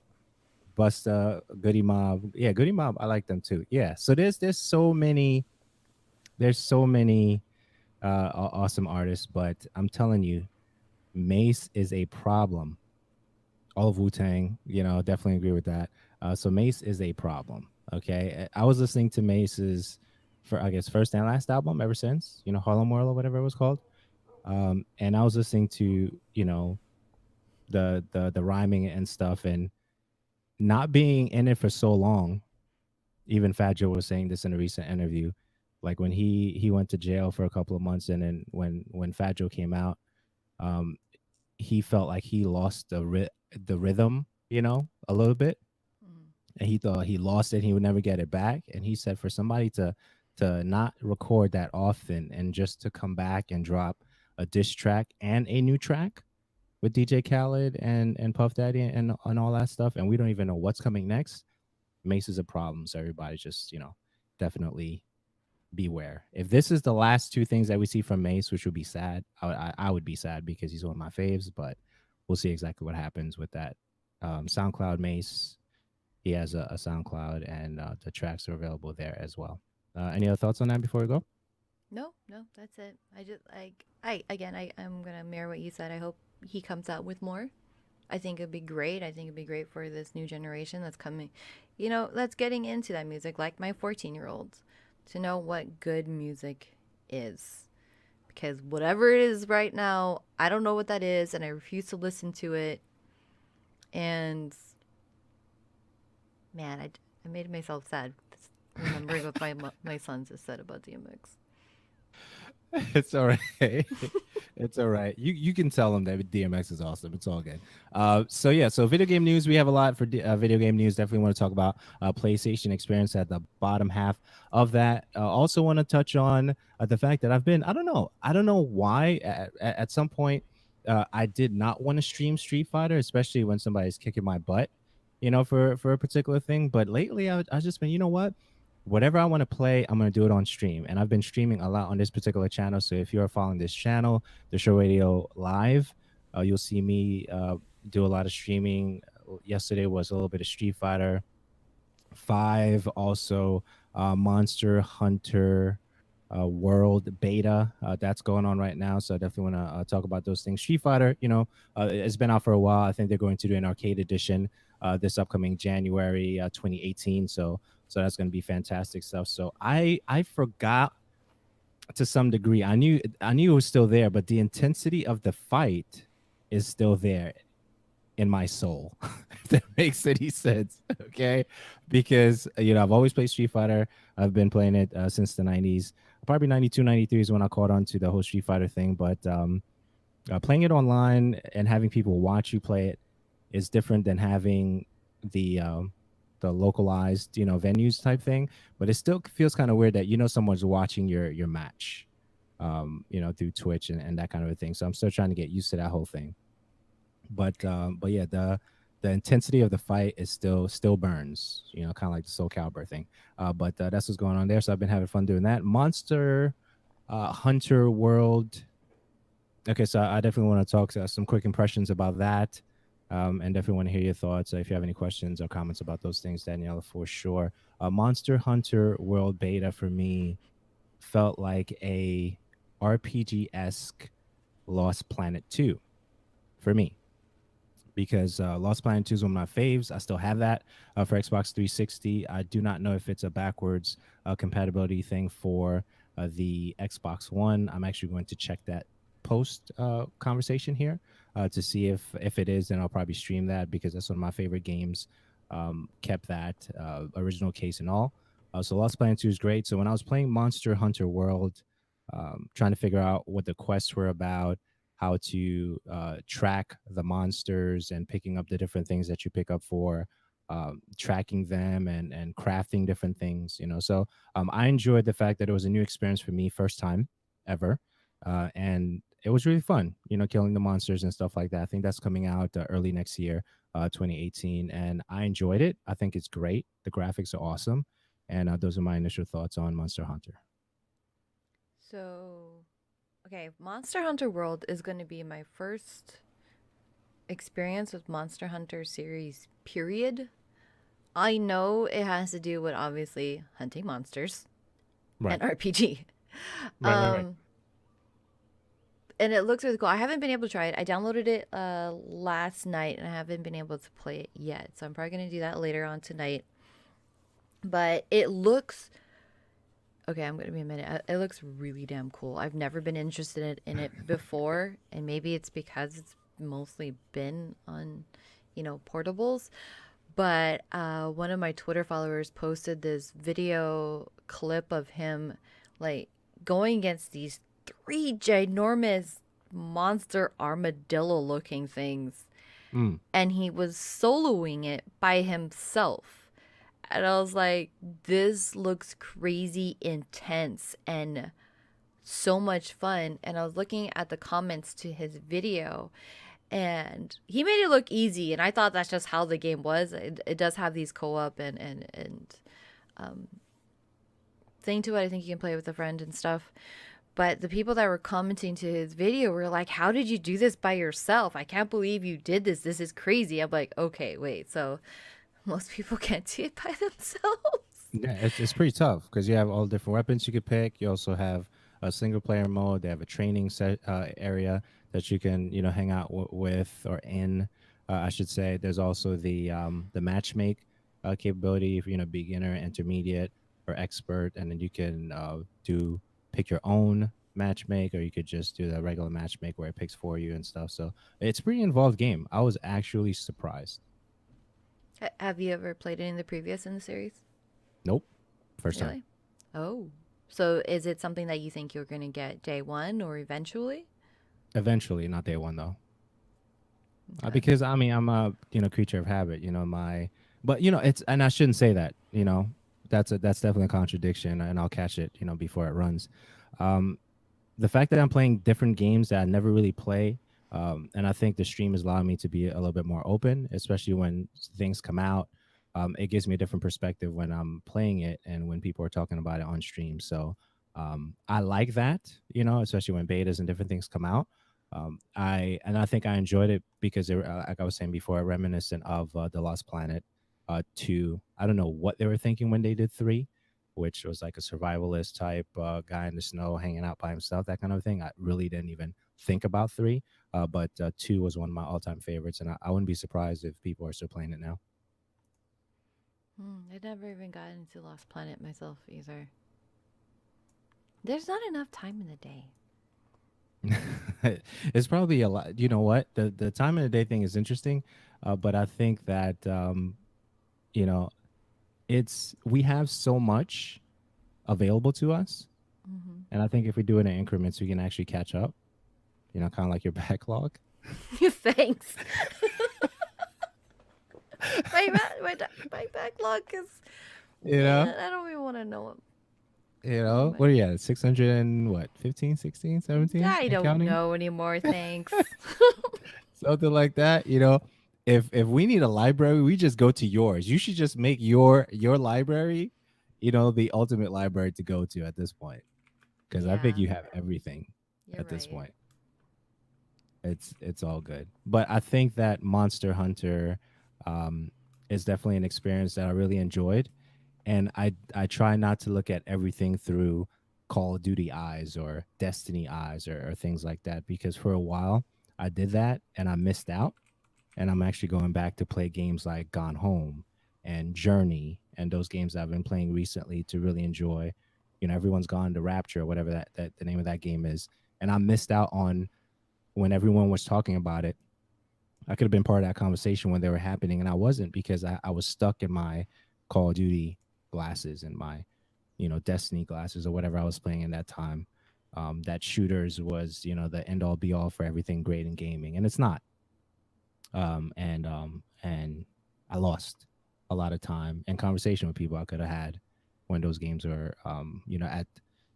Busta, Goody Mob. Yeah, Goody Mob. I like them too. Yeah. So there's so many awesome artists, but I'm telling you, Mace is a problem. All of Wu Tang, definitely agree with that. So Mace is a problem. Okay, I was listening to Mace's, for I guess first and last album ever since, Harlem World or whatever it was called. And I was listening to the rhyming and stuff, and not being in it for so long. Even Fat Joe was saying this in a recent interview, like when he went to jail for a couple of months, and then when Fat Joe came out, um, he felt like he lost the rhythm, a little bit, Mm. and he thought he lost it. He would never get it back. And he said for somebody to not record that often and just to come back and drop a diss track and a new track with DJ Khaled and Puff Daddy and all that stuff, and we don't even know what's coming next. Mace is a problem. So everybody just definitely beware. If this is the last two things that we see from Mace, which would be sad, I would be sad because he's one of my faves. But we'll see exactly what happens with that. SoundCloud Mace, he has a SoundCloud, and the tracks are available there as well. Any other thoughts on that before we go? No, no, that's it. I just like I again I'm gonna mirror what you said. I hope he comes out with more. I think it'd be great. I think it'd be great for this new generation that's coming, that's getting into that music, like my 14-year-olds, to know what good music is. Because whatever it is right now, I don't know what that is, and I refuse to listen to it. And man, I made myself sad just remembering what my son just said about DMX. It's all right. It's all right. You can tell them that DMX is awesome. It's all good. So yeah, so video game news. We have a lot for video game news. Definitely want to talk about PlayStation experience at the bottom half of that. Also want to touch on the fact that I don't know why at some point I did not want to stream Street Fighter, especially when somebody's kicking my butt, for a particular thing. But lately, I just been, what, whatever I want to play, I'm going to do it on stream. And I've been streaming a lot on this particular channel. So if you're following this channel, the Show Radio Live, you'll see me do a lot of streaming. Yesterday was a little bit of Street Fighter 5, also Monster Hunter World Beta that's going on right now. So I definitely want to talk about those things. Street Fighter, it's been out for a while. I think they're going to do an arcade edition this upcoming January 2018. So that's going to be fantastic stuff. So I forgot to some degree. I knew it was still there, but the intensity of the fight is still there in my soul. If that makes any sense, okay? Because I've always played Street Fighter. I've been playing it since the 90s. Probably 92, 93 is when I caught on to the whole Street Fighter thing. But playing it online and having people watch you play it is different than having the localized venues type thing. But it still feels kind of weird that someone's watching your match, through Twitch and that kind of a thing. So I'm still trying to get used to that whole thing. But yeah, the intensity of the fight is still burns, kind of like the Soul Calibur thing. But that's what's going on there. So I've been having fun doing that. Monster Hunter World. Okay, so I definitely want to talk some quick impressions about that. And definitely want to hear your thoughts. If you have any questions or comments about those things, Daniela, for sure. Monster Hunter World Beta for me felt like a RPG-esque Lost Planet 2 for me, because Lost Planet 2 is one of my faves. I still have that for Xbox 360. I do not know if it's a backwards compatibility thing for the Xbox One. I'm actually going to check that post conversation here to see if it is. Then I'll probably stream that, because that's one of my favorite games. Kept that original case and all. So Lost Planet 2 is great. So when I was playing Monster Hunter World, trying to figure out what the quests were about, how to track the monsters and picking up the different things that you pick up for tracking them and crafting different things, So I enjoyed the fact that it was a new experience for me, first time ever. And it was really fun, killing the monsters and stuff like that. I think that's coming out early next year, 2018. And I enjoyed it. I think it's great. The graphics are awesome. And those are my initial thoughts on Monster Hunter. So, okay, Monster Hunter World is going to be my first experience with Monster Hunter series, period. I know it has to do with obviously hunting monsters and Right. RPG. Right. Right. Right. Um, and it looks really cool. I haven't been able to try it. I downloaded it last night and I haven't been able to play it yet. So I'm probably going to do that later on tonight. But it looks okay. I'm going to be a minute. It looks really damn cool. I've never been interested in it before, and maybe it's because it's mostly been on, portables. But one of my Twitter followers posted this video clip of him like going against these three ginormous monster armadillo looking things. Mm. And he was soloing it by himself. And I was like, this looks crazy intense and so much fun. And I was looking at the comments to his video and he made it look easy, and I thought that's just how the game was. It does have these co-op and thing to it. I think you can play with a friend and stuff. But the people that were commenting to his video were like, how did you do this by yourself? I can't believe you did this. This is crazy. I'm like, okay, wait. So most people can't do it by themselves. Yeah, it's pretty tough because you have all different weapons you could pick. You also have a single player mode. They have a training set area that you can hang out with or in. I should say. There's also the matchmake capability if beginner, intermediate, or expert, and then you can do pick your own matchmake, or you could just do the regular matchmake where it picks for you and stuff. So it's a pretty involved game. I was actually surprised. Have you ever played any of the previous in the series? Nope, first time. Really? Oh. So is it something that you think you're going to get day one or eventually? Eventually, not day one though. Okay. Because I mean I'm a creature of habit. But it's and I shouldn't say that. That's definitely a contradiction, and I'll catch it before it runs. Um, the fact that I'm playing different games that I never really play, and I think the stream is allowing me to be a little bit more open, especially when things come out. It gives me a different perspective when I'm playing it and when people are talking about it on stream. So I like that, especially when betas and different things come out. I think I enjoyed it because like I was saying before, reminiscent of the Lost Planet 2. I don't know what they were thinking when they did 3, which was like a survivalist type guy in the snow hanging out by himself, that kind of thing. I really didn't even think about 3, but 2 was one of my all-time favorites, and I wouldn't be surprised if people are still playing it now. I never even got into Lost Planet myself either. There's not enough time in the day. It's probably a lot. You know what? The time of the day thing is interesting, but I think that you know it's we have so much available to us, Mm-hmm. and I think if we do it in increments, we can actually catch up. Kind of like your backlog. Thanks. My backlog is You know, man. I don't even want to know it. what are you at? 600 and what? 15, 16, 17 I and don't counting? know anymore. Thanks. Something like that. If we need a library, we just go to yours. You should just make your library, the ultimate library to go to at this point. Because I think Yeah, you have everything you're at this right. point. It's all good. But I think that Monster Hunter um, is definitely an experience that I really enjoyed, and I try not to look at everything through Call of Duty eyes or Destiny eyes or things like that, because for a while I did that and I missed out, and I'm actually going back to play games like Gone Home and Journey and those games I've been playing recently to really enjoy. Everyone's gone to Rapture, whatever that the name of that game is, and I missed out on when everyone was talking about it. I could have been part of that conversation when they were happening, and I wasn't because I was stuck in my Call of Duty glasses and my, Destiny glasses or whatever I was playing in that time. That shooters was, the end all be all for everything great in gaming, and it's not. And I lost a lot of time and conversation with people I could have had when those games were, at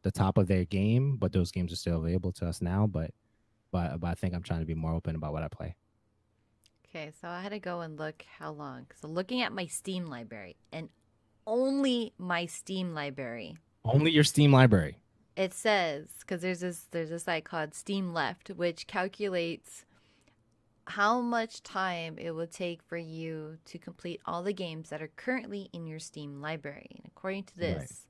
the top of their game, but those games are still available to us now. But I think I'm trying to be more open about what I play. Okay, so I had to go and look how long. So looking at my Steam library and only my Steam library. Only your Steam library. it says, because there's a site called Steam Left, which calculates how much time it will take for you to complete all the games that are currently in your Steam library. And according to Right. this,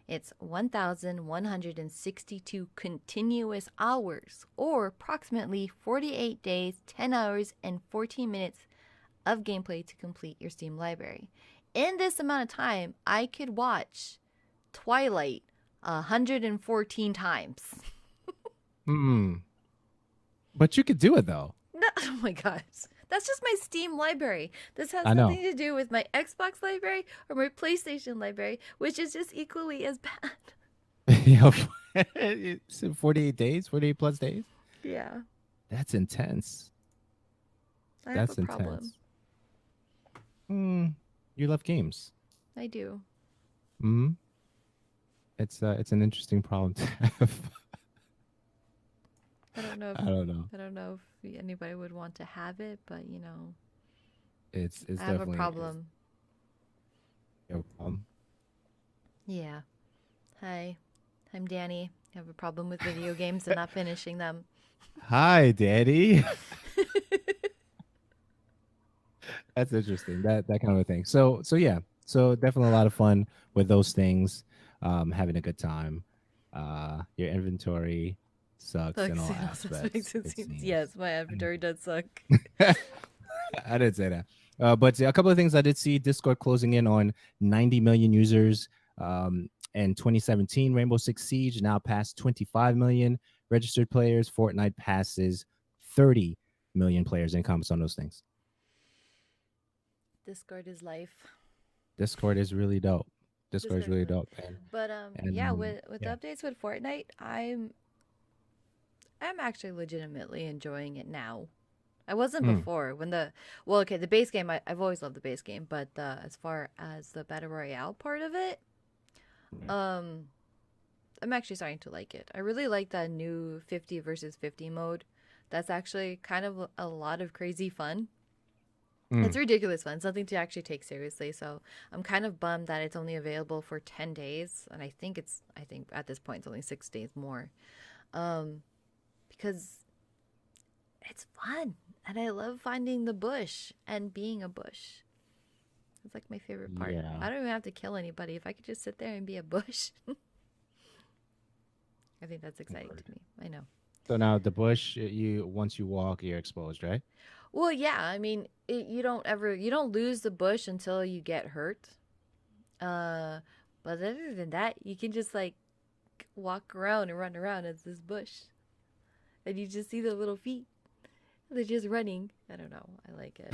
it's 1,162 continuous hours, or approximately 48 days, 10 hours, and 14 minutes of gameplay to complete your Steam library. In this amount of time, I could watch Twilight 114 times. Hmm. But you could do it though. No, oh my gosh. That's just my Steam library. This has I nothing know. to do with my Xbox library or my PlayStation library, which is just equally as bad. Yeah. It's 48 days, 48 plus days. Yeah, That's intense. I have a That's problem. intense. Hmm. You love games. I do. Hmm. It's an interesting problem to have. I don't know if I don't know. I don't know if anybody would want to have it, but It's I have a definitely it's problem. a problem. Yeah. Hi, I'm Danny. I have a problem with video games and not finishing them. Hi, Daddy. That's interesting. That kind of a thing. So yeah. So definitely a lot of fun with those things. Having a good time. Your inventory sucks in Sucks all in all aspects. aspects, it It seems. seems. Yes, my inventory does suck. I didn't say that. But a couple of things I did see: Discord closing in on 90 million users. In 2017, Rainbow Six Siege now past 25 million registered players. Fortnite passes 30 million players. Any comments on those things? Discord is life. Discord is really dope. Discord is Discord is really life. dope, But and yeah, with yeah. the updates with Fortnite, I'm actually legitimately enjoying it now. I wasn't Mm, before when the well, okay, the base game I've always loved the base game, but as far as the battle royale part of it, right. um, I'm actually starting to like it. I really like that new 50 versus 50 mode. That's actually kind of a lot of crazy fun. It's Mm, ridiculous fun, something to actually take seriously. So I'm kind of bummed that it's only available for 10 days, and I think at this point it's only 6 days more. Um, because it's fun, and I love finding the bush and being a bush. It's like my favorite part. yeah. I don't even have to kill anybody. If I could just sit there and be a bush, I think that's exciting to Word. me. I know. So now the bush, you once you walk, you're exposed, right? Well, yeah. I mean, you don't lose the bush until you get hurt. Uh, but other than that, you can just like walk around and run around as this bush, and you just see the little feet. They're just running. I don't know. I like it.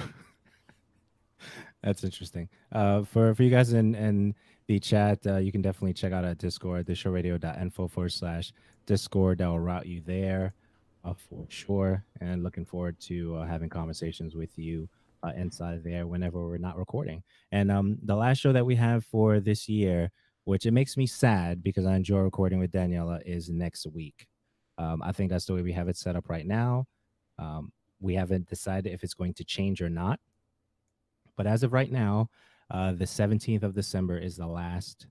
That's interesting. For you guys in the chat, you can definitely check out our Discord, theshowradio.info/. Discord. That will route you there for sure. And looking forward to having conversations with you inside there whenever we're not recording. And the last show that we have for this year, which it makes me sad because I enjoy recording with Daniela, is next week. I think that's the way we have it set up right now. Um, we haven't decided if it's going to change or not, but as of right now, the 17th of December is the last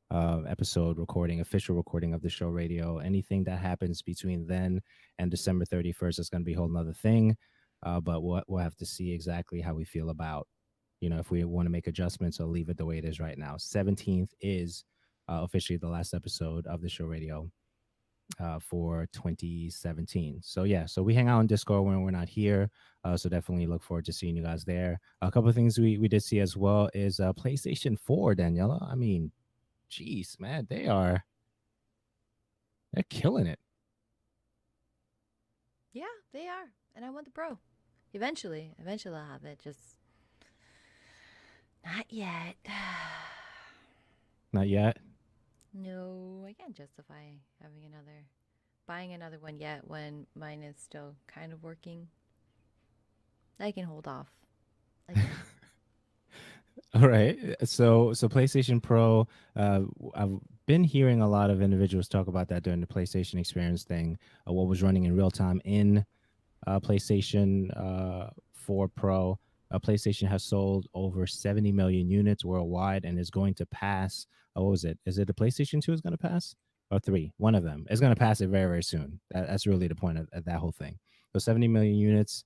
episode recording, official recording of the show radio. Anything that happens between then and December 31st is going to be a whole nother thing. But we'll have to see exactly how we feel about, if we want to make adjustments or leave it the way it is right now. 17th is officially the last episode of the show radio for 2017. So yeah, so we hang out on Discord when we're not here. So definitely look forward to seeing you guys there. A couple of things we did see as well is PlayStation 4, Daniela. I mean, geez, man, they're killing it. Yeah, they are, and I want the pro. Eventually I'll have it. Just not yet. Not yet. No, I can't justify buying another one yet when mine is still kind of working. I can hold off. I can. All right. So PlayStation Pro, I've been hearing a lot of individuals talk about that during the PlayStation Experience thing. What was running in real time in PlayStation 4 Pro. PlayStation has sold over 70 million units worldwide and is going to pass. What was it? Is it the PlayStation 2 is going to pass? or three, one of them is going to pass it very, very soon. That's really the point of that whole thing. So 70 million units,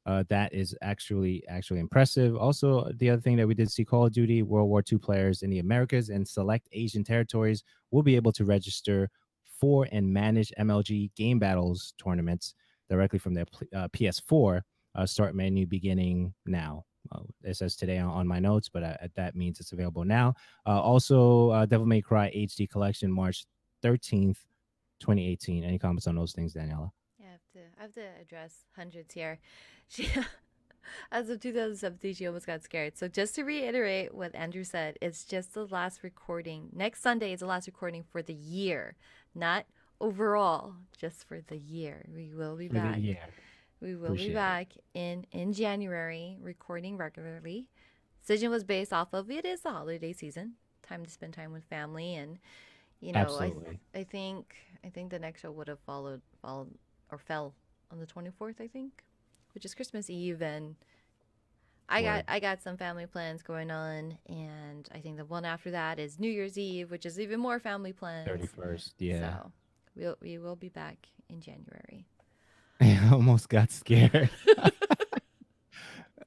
that is actually impressive. Also, the other thing that we did see, Call of Duty World War II players in the Americas and select Asian territories will be able to register for and manage MLG game battles tournaments directly from their PS4 start menu beginning now. It says today on my notes, but that means it's available now. Also, Devil May Cry HD Collection March 13th, 2018. Any comments on those things, Daniela? Yeah, I have to address hundreds here. She as of 2017, she almost got scared. So just to reiterate what Andrew said, it's just the last recording. Next Sunday is the last recording for the year, not overall, just for the year. We will be For the back. year. We will be Appreciate it. back in January, recording regularly. Decision was based off of it is the holiday season, time to spend time with family, and you know, Absolutely. I think the next show would have followed or fell on the 24th, I think, which is Christmas Eve, and Word. I got some family plans going on, and I think the one after that is New Year's Eve, which is even more family plans. 31st. Yeah. So we will be back in January. I almost got scared.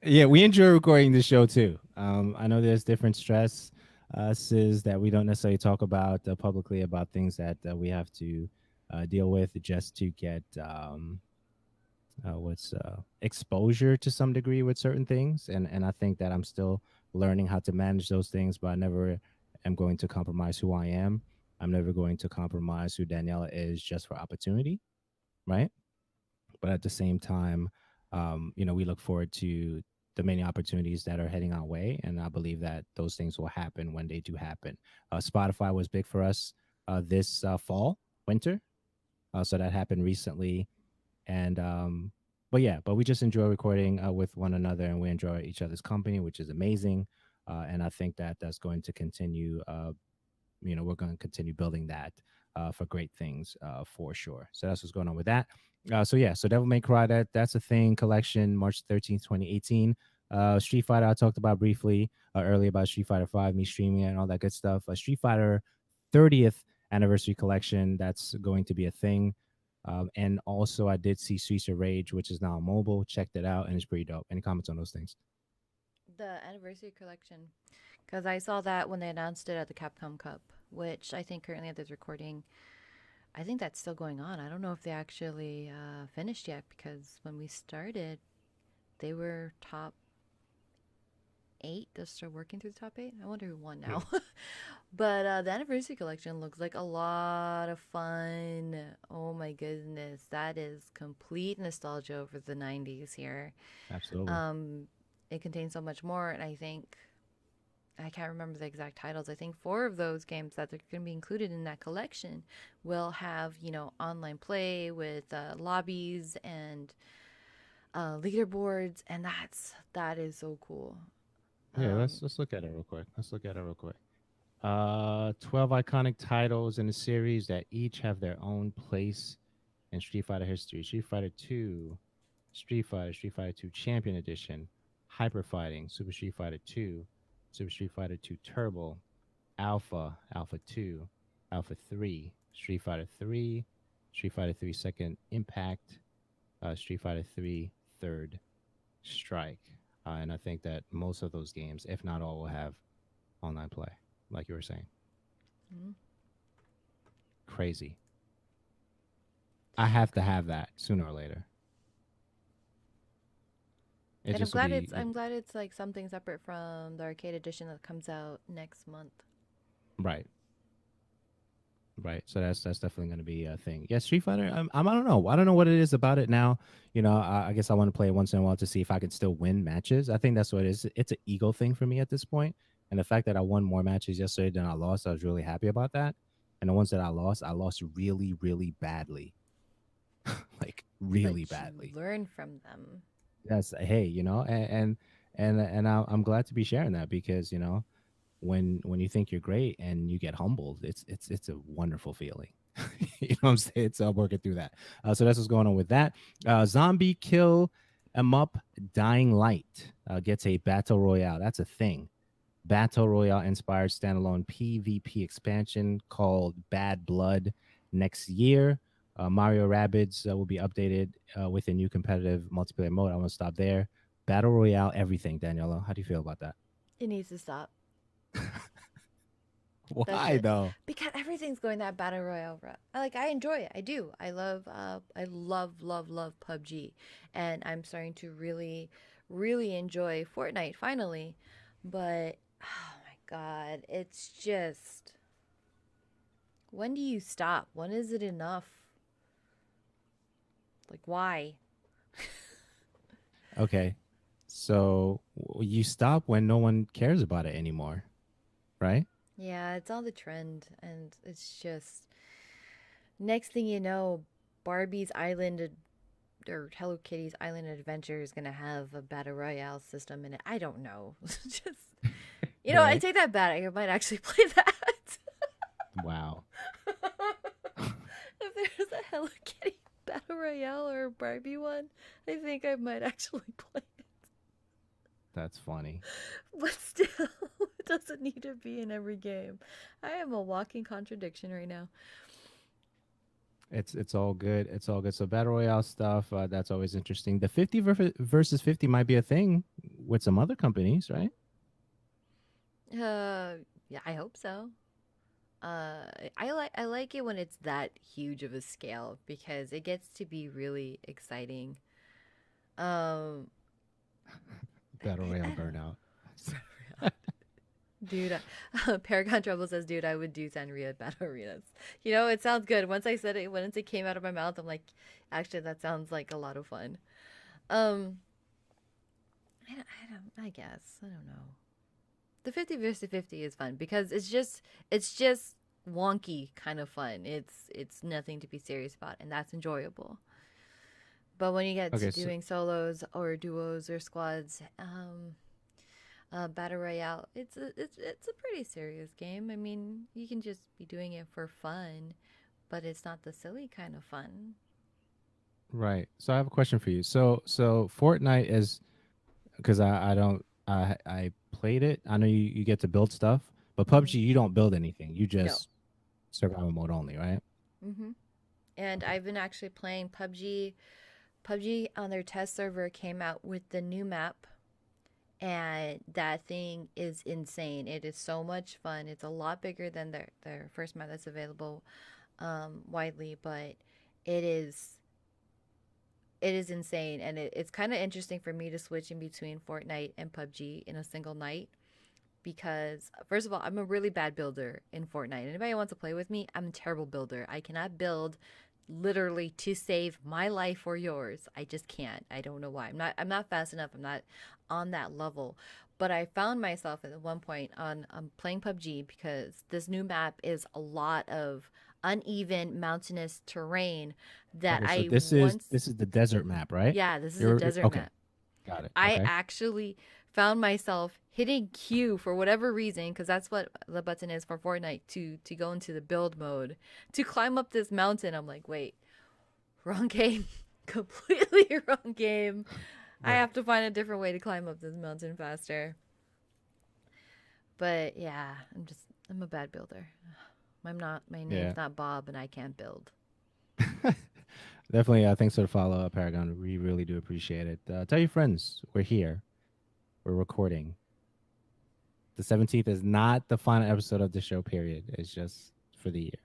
Yeah, we enjoy recording the show too. I know there's different stress that we don't necessarily talk about publicly about things that we have to deal with just to get what's exposure to some degree with certain things, and I think that I'm still learning how to manage those things, but I never am going to compromise who I am. I'm never going to compromise who Daniela is just for opportunity, right? But at the same time, we look forward to the many opportunities that are heading our way, and I believe that those things will happen when they do happen. Spotify was big for us this fall, winter, so that happened recently, and but we just enjoy recording with one another, and we enjoy each other's company, which is amazing. And I think that that's going to continue. We're going to continue building that for great things for sure. So that's what's going on with that. So Devil May Cry, that's a thing. Collection March 13th, 2018. Street Fighter, I talked about briefly earlier about Street Fighter 5, me streaming it and all that good stuff. Street Fighter 30th anniversary collection, that's going to be a thing. And also, I did see Streets of Rage, which is now mobile. Checked it out, and it's pretty dope. Any comments on those things? The anniversary collection, because I saw that when they announced it at the Capcom Cup, which I think currently at this recording, I think that's still going on. I don't know if they actually finished yet because when we started, they were top eight. They're still working through the top eight. I wonder who won Hmm. now. But the anniversary collection looks like a lot of fun. Oh my goodness, that is complete nostalgia over the 90s here. Absolutely. Um, it contains so much more, and I think I can't remember the exact titles. I think four of those games that are going to be included in that collection will have, online play with lobbies and leaderboards, and that is so cool. Yeah, Um, let's look at it real quick. 12 iconic titles in the series that each have their own place in Street Fighter history. Street Fighter 2, Street Fighter 2 Champion Edition, Hyper Fighting, Super Street Fighter 2, Super Street Fighter 2 Turbo, Alpha, Alpha 2, Alpha 3, Street Fighter 3, Street Fighter 3 Second Impact, Street Fighter 3 Third Strike. And I think that most of those games, if not all, will have online play, like you were saying. mhm. Crazy. I have to have that sooner or later. It And just will be I'm glad it's like something separate from the arcade edition that comes out next month. right. Right. So that's definitely going to be a thing. Yeah, Street Fighter. I don't know. I don't know what it is about it now. I guess I want to play it once in a while to see if I can still win matches. I think that's what it is. It's an ego thing for me at this point. And the fact that I won more matches yesterday than I lost, I was really happy about that. And the ones that I lost really, really badly, like really But you badly. learn from them. That's hey, I'm glad to be sharing that because when you think you're great and you get humbled, it's a wonderful feeling. You know what I'm saying? So I'm working through that. So that's what's going on with that. Zombie Kill 'em Up Dying Light gets a battle royale. That's a thing. battle royale inspired standalone PvP expansion called Bad Blood next year. Mario Rabbids will be updated with a new competitive multiplayer mode. I want to stop there. Battle royale, everything. Daniela, how do you feel about that? It needs to stop. That's Why it. though? Because everything's going that battle royale route. I enjoy it. I do. I love PUBG. And I'm starting to really enjoy Fortnite finally. But oh my god, it's just when do you stop? When is it enough? Like why? Okay, so you stop when no one cares about it anymore, right? Yeah, it's all the trend and it's just next thing you know, Barbie's Island or Hello Kitty's Island Adventure is gonna have a battle royale system in it. I don't know. Just I Right. take that back. I might actually play that. Wow. If there's a Hello Kitty battle royale or a Barbie one, I think I might actually play it. That's funny. But still, it doesn't need to be in every game. I am a walking contradiction right now. It's all good. It's all good. So battle royale stuff, that's always interesting. The 50 versus 50 might be a thing with some other companies, right? Yeah, I hope so. I like it when it's that huge of a scale because it gets to be really exciting. Um, Battle I royale don't burnout. Dude, Paragon Trouble says, dude, I would do Sanria battle arenas. It sounds good. Once I said it, once it came out of my mouth, I'm like, actually, that sounds like a lot of fun. Um, I guess. I don't know. The 50 versus 50 is fun because it's just wonky kind of fun. It's nothing to be serious about, and that's enjoyable. But when you get to Okay, so doing solos or duos or squads, battle royale, it's a pretty serious game. I mean, you can just be doing it for fun, but it's not the silly kind of fun. right. So I have a question for you. So Fortnite is because I don't I played it. I know you get to build stuff, but Mm-hmm. PUBG you don't build anything. You No. just survival mode only, right? Mm-hmm. And Okay. I've been actually playing PUBG. PUBG on their test server came out with the new map, and that thing is insane. It is so much fun. It's a lot bigger than their first map that's available widely, but it is it is insane, and it's kind of interesting for me to switch in between Fortnite and PUBG in a single night because first of all, I'm a really bad builder in Fortnite. Anybody who wants to play with me, I'm a terrible builder. I cannot build literally to save my life or yours. I just can't. I don't know why. I'm not fast enough. I'm not on that level. But I found myself at one point on playing PUBG because this new map is a lot of uneven mountainous terrain that Okay, so I this is once this is the desert map, right? yeah, this is a You're desert okay. map. Got it. I Okay. actually found myself hitting Q for whatever reason, because that's what the button is for Fortnite to go into the build mode to climb up this mountain. I'm like, wait, wrong game, completely wrong game. I Right. have to find a different way to climb up this mountain faster. But yeah, I'm a bad builder. My Yeah. name's not Bob, and I can't build. Definitely. Thanks for the follow up, Paragon. We really do appreciate it. Tell your friends we're here. We're recording. The 17th is not the final episode of the show. Period. It's just for the year.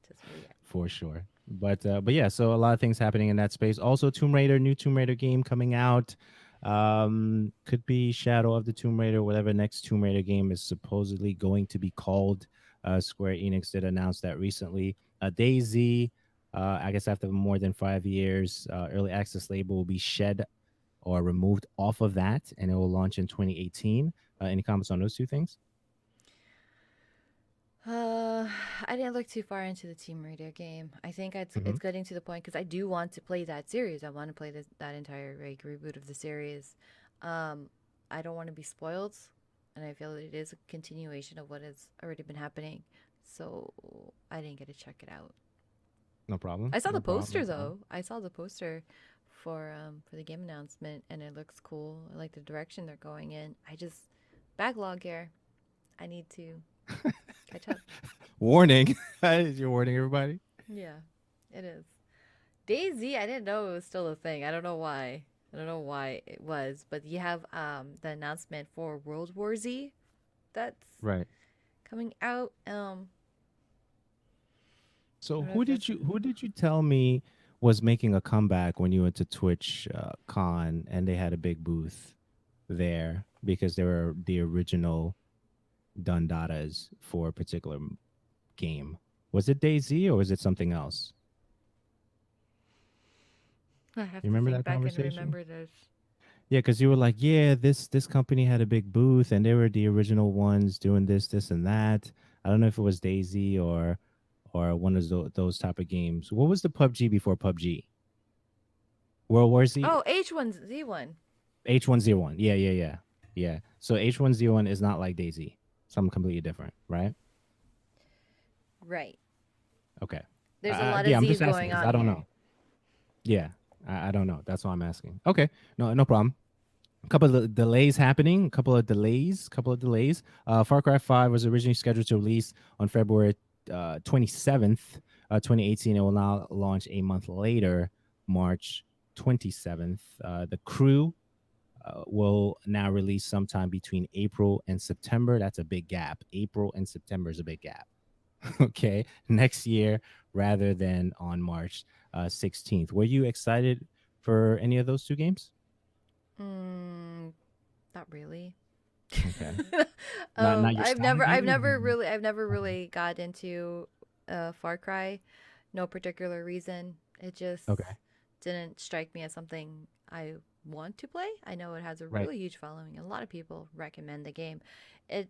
Just for the For sure. But yeah, so a lot of things happening in that space. Also, Tomb Raider, new Tomb Raider game coming out. Could be Shadow of the Tomb Raider, whatever next Tomb Raider game is supposedly going to be called. Square Enix did announce that recently. DayZ, I guess after more than 5 years, early access label will be shed or removed off of that, and it will launch in 2018. Any comments on those two things? Uh, I didn't look too far into the Team Raider game. I think Hmm. it's getting to the point because I do want to play that series. I want to play that entire reboot of the series. Um, I don't want to be spoiled, and I feel that it is a continuation of what has already been happening. So I didn't get to check it out. No problem. I saw the No problem. No poster problem. though. I saw the poster for the game announcement, and it looks cool. I like the direction they're going in. I just backlog here. I need to catch up. Warning. You're warning everybody. Yeah, it is. Daisy, I didn't know it was still a thing. I don't know why. I don't know why it was, but you have the announcement for World War Z that's Right. coming out. I So don't know if that's who did you tell me was making a comeback when you went to Twitch Con and they had a big booth there because they were the original Dundatas for a particular game? Was it DayZ or was it something else? I have You to remember think that back and conversation? remember this. Yeah, because you were like, yeah, this company had a big booth and they were the original ones doing this, and that. I don't know if it was Daisy or one of those type of games. What was the PUBG before PUBG? World War Z, Oh, H1Z1. H1Z1. Yeah, yeah, yeah, yeah. So H1Z1 is not like Daisy. Something completely different, right? Right. Okay. There's a lot of Yeah, I'm Z's just asking going because on I don't here. know. Yeah, I don't know. That's why I'm asking. Okay, no problem. A couple of delays happening. A couple of delays. Couple of delays. Far Cry 5 was originally scheduled to release on February 27th, 2018. It will now launch a month later, March 27th. The crew will now release sometime between April and September. That's a big gap. April and September is a big gap. Okay, next year rather than on March 16th. Were you excited for any of those two games? Mm, not really. Okay. Not your style of game? I've never Okay. really got into Far Cry. No particular reason. It just Okay. didn't strike me as something I want to play. I know it has a Right. really huge following. A lot of people recommend the game. It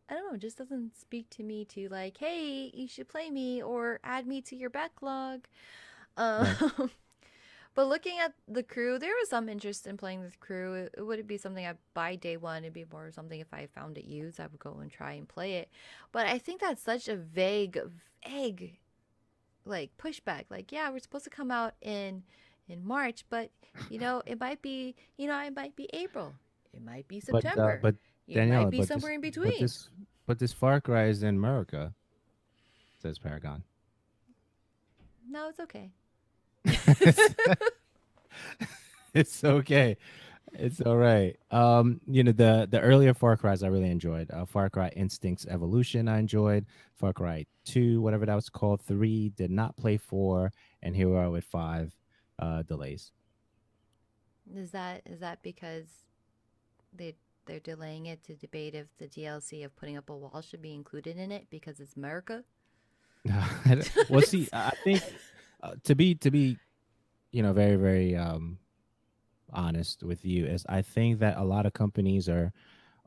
I don't know, it just doesn't speak to me to like, hey, you should play me or add me to your backlog. Um, Right. but looking at the crew, there was some interest in playing with crew. It wouldn't be something I'd buy day one. It'd be more something if I found it used, I would go and try and play it. But I think that's such a vague, like pushback. Like, yeah, we're supposed to come out in March, but it might be, it might be April, it might be September, But it might Daniela, be somewhere in between. but this Far Cry is in America, says Paragon. No, it's okay. it's, it's okay. It's all right. The earlier Far Cries I really enjoyed. Far Cry Instincts Evolution I enjoyed. Far Cry 2, whatever that was called. 3 did not play 4, and here we are with 5 delays. Is that because they they're delaying it to debate if the DLC of putting up a wall should be included in it because it's America? Well, see, I think to be very very honest with you is I think that a lot of companies are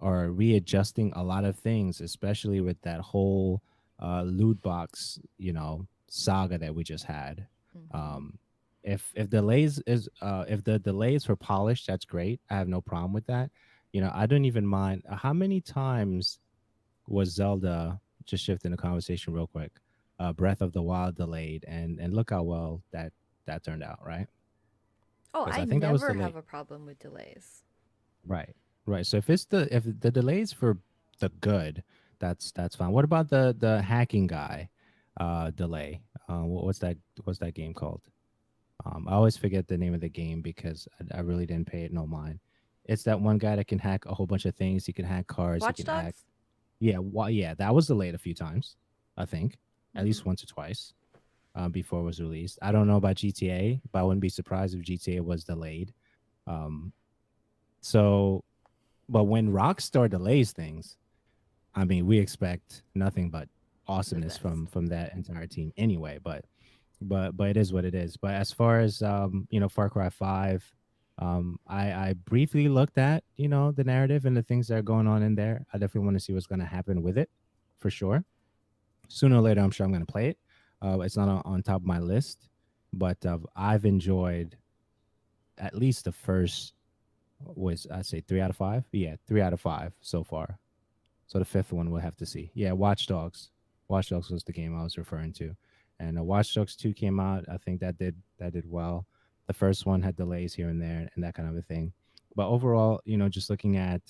readjusting a lot of things, especially with that whole loot box, saga that we just had. Hmm. Um, if the delays for polish, that's great. I have no problem with that. I don't even mind. How many times was Zelda, just shifting the conversation real quick? Breath of the Wild delayed, and look how well that turned out, right? Oh, Because I I think that was never have delayed. a problem with delays. Right. Right. So if the delays for the good, that's fine. What about the hacking guy delay? What's that game called? I always forget the name of the game because I really didn't pay it no mind. It's that one guy that can hack a whole bunch of things. He can hack cars, he Watch can hack. Dogs. Yeah, yeah, that was delayed a few times, I think. At Hmm. least once or twice before it was released. I don't know about GTA, but I wouldn't be surprised if GTA was delayed. Um so but when Rockstar delays things, I mean, we expect nothing but The awesomeness best. from that entire team anyway. But it is what it is. But as far as Far Cry 5, I briefly looked at the narrative and the things that are going on in there. I definitely want to see what's going to happen with it, for sure. Sooner or later, I'm sure I'm going to play it. It's not on top of my list, but I've enjoyed at least the first, was I say 3 out of 5? Yeah, 3 out of 5 so far. So the fifth one we'll have to see. Yeah, Watch Dogs. Watch Dogs was the game I was referring to, and Watch Dogs 2 came out. I think that did well. The first one had delays here and there and that kind of a thing, but overall, just looking at,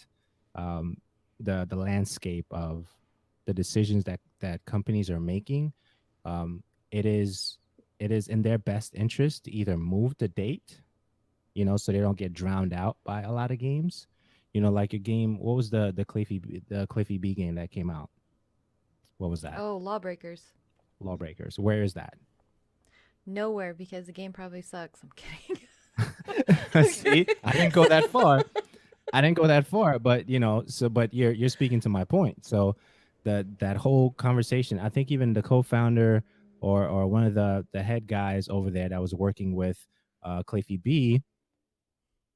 um, the landscape of the decisions that companies are making, um, it is it is in their best interest to either move the date, so they don't get drowned out by a lot of games. Like a game. What was the Cliffy B game that came out? What was that? Oh, Lawbreakers. Lawbreakers. Where is that? Nowhere because the game probably sucks. I'm kidding. See, I didn't go that far. I didn't go that far, but but you're speaking to my point. So that whole conversation, I think even the co-founder or one of the head guys over there that was working with Cliffy B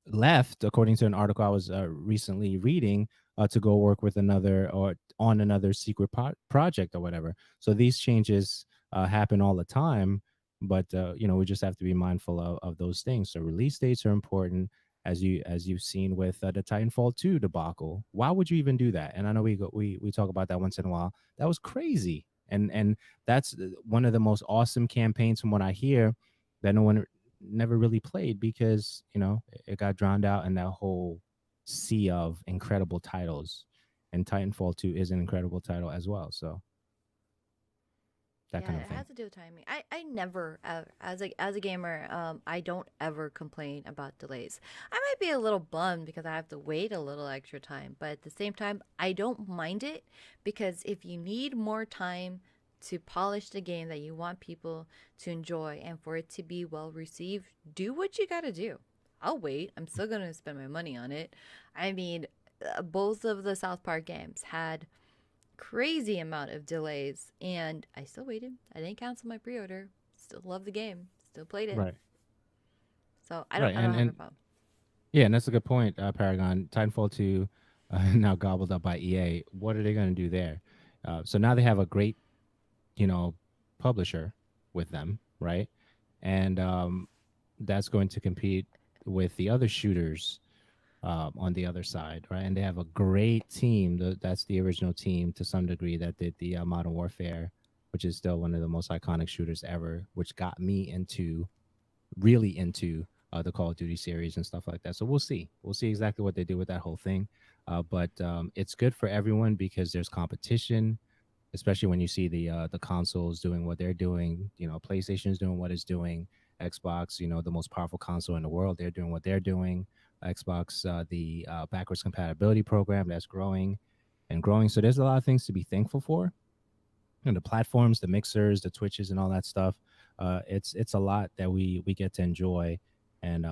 left, according to an article I was recently reading, to go work with another or on another secret project or whatever. So these changes happen all the time, but we just have to be mindful of those things. So release dates are important, as you've seen with the Titanfall 2 debacle. Why would you even do that? And I know we talk about that once in a while. That was crazy, and that's one of the most awesome campaigns from what I hear that no one never really played because it got drowned out in that whole sea of incredible titles, and Titanfall 2 is an incredible title as well, so that Yeah, kind of it thing. has to do with timing. I never, as a gamer, I don't ever complain about delays. I might be a little bummed because I have to wait a little extra time, but at the same time, I don't mind it because if you need more time to polish the game that you want people to enjoy and for it to be well received, do what you gotta do. I'll wait. I'm still gonna spend my money on it. I mean, both of the South Park games had crazy amount of delays, and I still waited. I didn't cancel my pre-order. Still love the game. Still played it. Right. So I don't Right. I don't and have a and problem. yeah, and that's a good point, Paragon. Titanfall 2 now gobbled up by EA. What are they going to do there? So now they have a great you know publisher with them, right? And that's going to compete with the other shooters on the other side, right? And they have a great team. That's the original team to some degree that did the Modern Warfare, which is still one of the most iconic shooters ever, which got me really into the Call of Duty series and stuff like that. So we'll see. We'll see exactly what they do with that whole thing. But it's good for everyone because there's competition, especially when you see the consoles doing what they're doing. PlayStation's doing what it's doing. Xbox, the most powerful console in the world, they're doing what they're doing. Xbox, the backwards compatibility program that's growing and growing. So there's a lot of things to be thankful for. And the platforms, the mixers, the Twitches, and all that stuff. It's a lot that we get to enjoy, and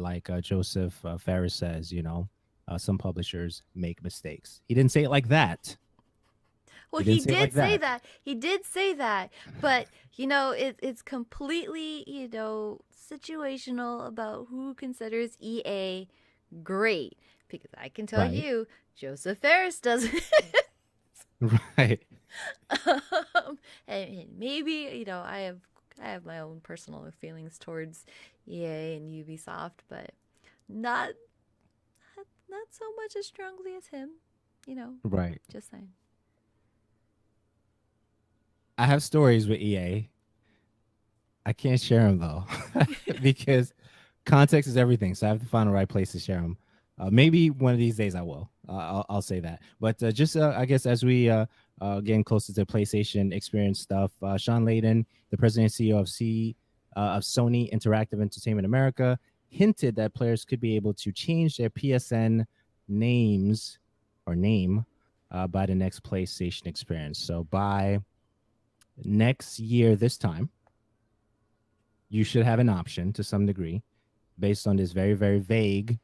like Joseph Ferris says, some publishers make mistakes. He didn't say it like that. Well, He didn't he say it did like say that. that. He did say that. But, it's completely, situational about who considers EA great. Because I can tell Right. you, Joseph Ferris doesn't. Right. And maybe I have my own personal feelings towards EA and Ubisoft, but not not so much as strongly as him. You know, Right. just saying. I have stories with EA. I can't share them though, because context is everything. So I have to find the right place to share them. Maybe one of these days I will. I'll say that. But just I guess as we getting closer to PlayStation experience stuff, Shawn Layden, the president and CEO of Sony Interactive Entertainment America, hinted that players could be able to change their PSN names or name by the next PlayStation experience. So by next year, this time, you should have an option to some degree based on this very, very vague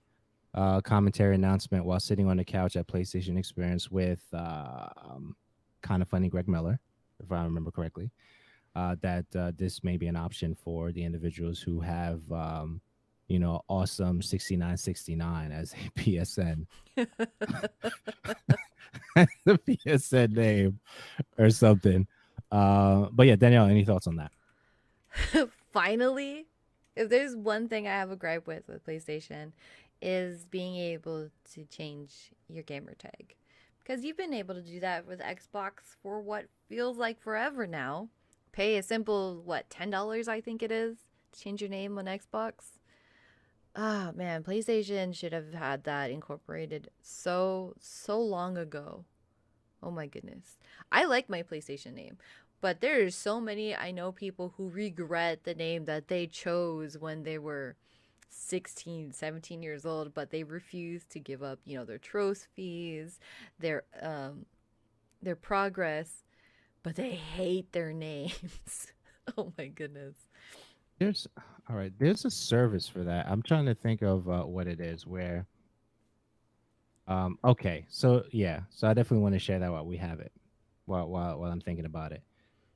commentary announcement while sitting on the couch at PlayStation Experience with kind of funny Greg Miller, if I remember correctly. That this may be an option for the individuals who have, awesome 6969 as a PSN, the PSN name or something. But yeah, Danielle, any thoughts on that? Finally, if there's one thing I have a gripe with PlayStation, is being able to change your gamer tag. Because you've been able to do that with Xbox for what feels like forever now. Pay a simple, $10 I think it is, to change your name on Xbox. Ah, man, PlayStation should have had that incorporated so long ago. Oh my goodness. I like my PlayStation name, but there's so many I know people who regret the name that they chose when they were 16, 17 years old, but they refuse to give up, their trophies, their progress, but they hate their names. Oh my goodness. There's all right. There's a service for that. I'm trying to think of what it is. Where okay, so yeah, so I definitely want to share that while we have it, while I'm thinking about it.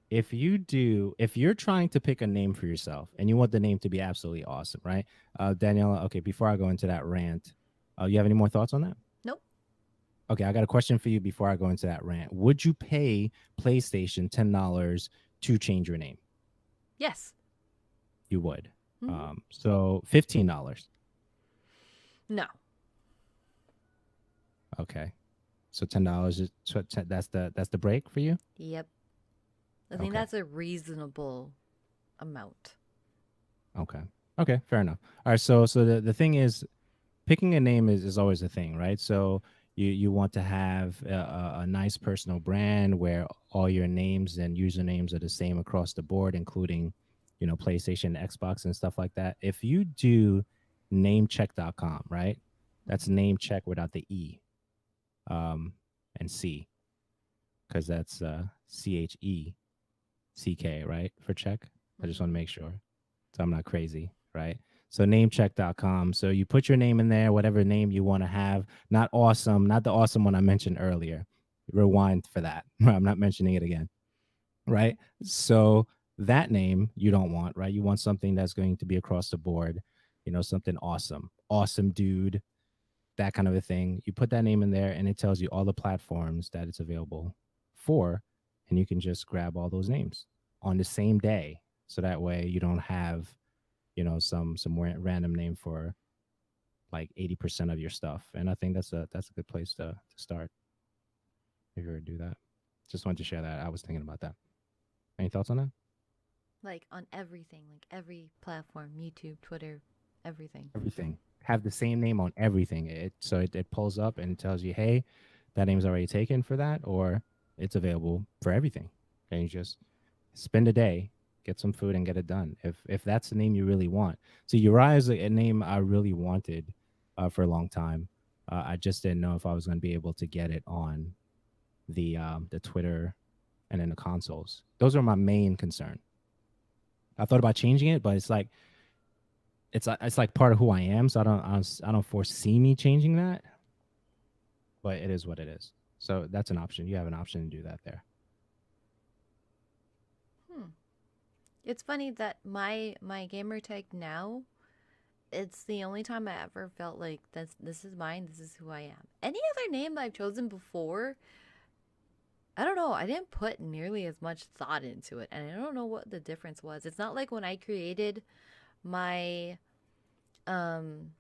If you're trying to pick a name for yourself and you want the name to be absolutely awesome, right? Daniela, okay, before I go into that rant, you have any more thoughts on that? Nope. Okay, I got a question for you before I go into that rant. Would you pay PlayStation $10 to change your name? Yes. You would. Hmm. So $15. No. Okay. So $10 is that's the break for you? Yep. I think Okay. that's a reasonable amount. Okay. Okay, fair enough. All right, so the thing is picking a name is always a thing, right? So you want to have a nice personal brand where all your names and usernames are the same across the board, including, PlayStation, Xbox, and stuff like that. If you do namecheck.com, right? That's Hmm. name check without the E and C, because that's CHECK, right? For check. I just want to Hmm. make sure. So I'm not crazy, right? So namecheck.com. So you put your name in there, whatever name you want to have. Not awesome, not the awesome one I mentioned earlier. Rewind for that. I'm not mentioning it again, right? So that name you don't want, right? You want something that's going to be across the board, something awesome. Awesome dude, that kind of a thing. You put that name in there and it tells you all the platforms that it's available for, and you can just grab all those names on the same day. So that way you don't have, some random name for like 80% of your stuff. And I think that's a good place to start if you were to do that. Just wanted to share that. I was thinking about that. Any thoughts on that? Like on everything, like every platform, YouTube, Twitter, everything. Everything. Have the same name on everything. It pulls up and tells you, hey, that name's already taken for that, or it's available for everything. And you just spend a day, get some food, and get it done. If that's the name you really want. So Uriah is a name I really wanted for a long time. I just didn't know if I was going to be able to get it on the Twitter and then the consoles. Those are my main concern. I thought about changing it, but it's like part of who I am, so I don't foresee me changing that. But it is what it is. So that's an option. You have an option to do that there. Hmm. It's funny that my gamer tag now, it's the only time I ever felt like this is mine, this is who I am. Any other name that I've chosen before, I don't know, I didn't put nearly as much thought into it, and I don't know what the difference was. It's not like when I created my um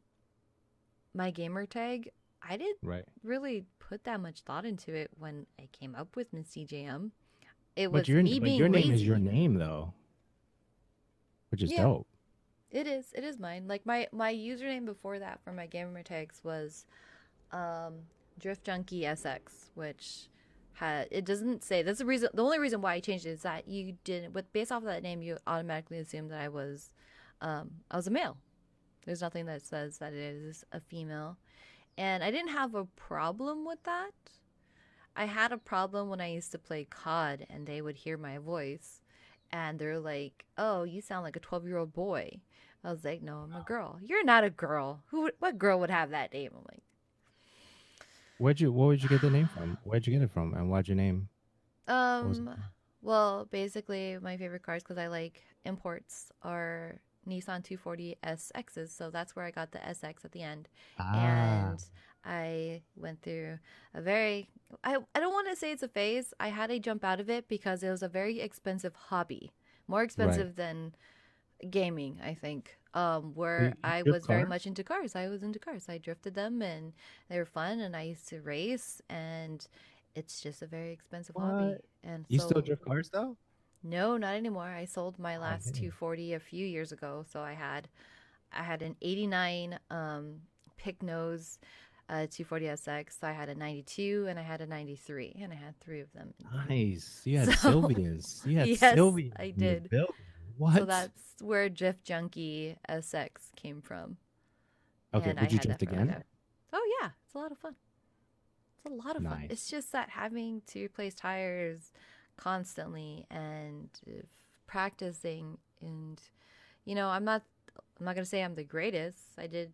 my gamer tag, I didn't Right. really put that much thought into it when I came up with Miss CJM. It But was your me but being your name is your lazy. name though, which is Yeah, dope. it is. It is mine. Like my username before that for my gamer tags was um Drift Junkie SX, which had it doesn't say that's the reason the only reason why I changed it is that you didn't with based off of that name you automatically assumed that I was a male. There's nothing that says that it is a female. And I didn't have a problem with that. I had a problem when I used to play COD and they would hear my voice and they're like, "Oh, you sound like a 12-year-old boy." I was like, "No, I'm a girl." "You're not a girl. What girl would have that name?" I'm like, What would you get the name from? Where'd you get it from? And why'd your name? What was it? Um, well, basically, my favorite cars because I like imports are Nissan 240 SXs, so that's where I got the SX at the end. Ah, And I went through a very I don't want to say it's a phase. I had to jump out of it because it was a very expensive hobby. More right. expensive than gaming, I think. So Where you I drift was very much cars? into cars. I was into cars. I drifted them and they were fun and I used to race and it's just a very expensive What? hobby. And You still so drift cars though? no, not anymore. I sold my Oh last man. 240 a few years ago, so I had I had an 89 pick nose 240SX. I had a 92 and I had a 93, and I had three of them. Nice. You had So, Sylvia's. You had yes, Sylvia's I in the did. building. So What? that's where Drift Junkie SX came from. Okay. And I Would you had that drift for like again? a. Oh, yeah. It's a lot of fun. It's a lot of fun. It's Nice. just that having to replace tires constantly and practicing, and I'm not gonna say I'm the greatest. I did,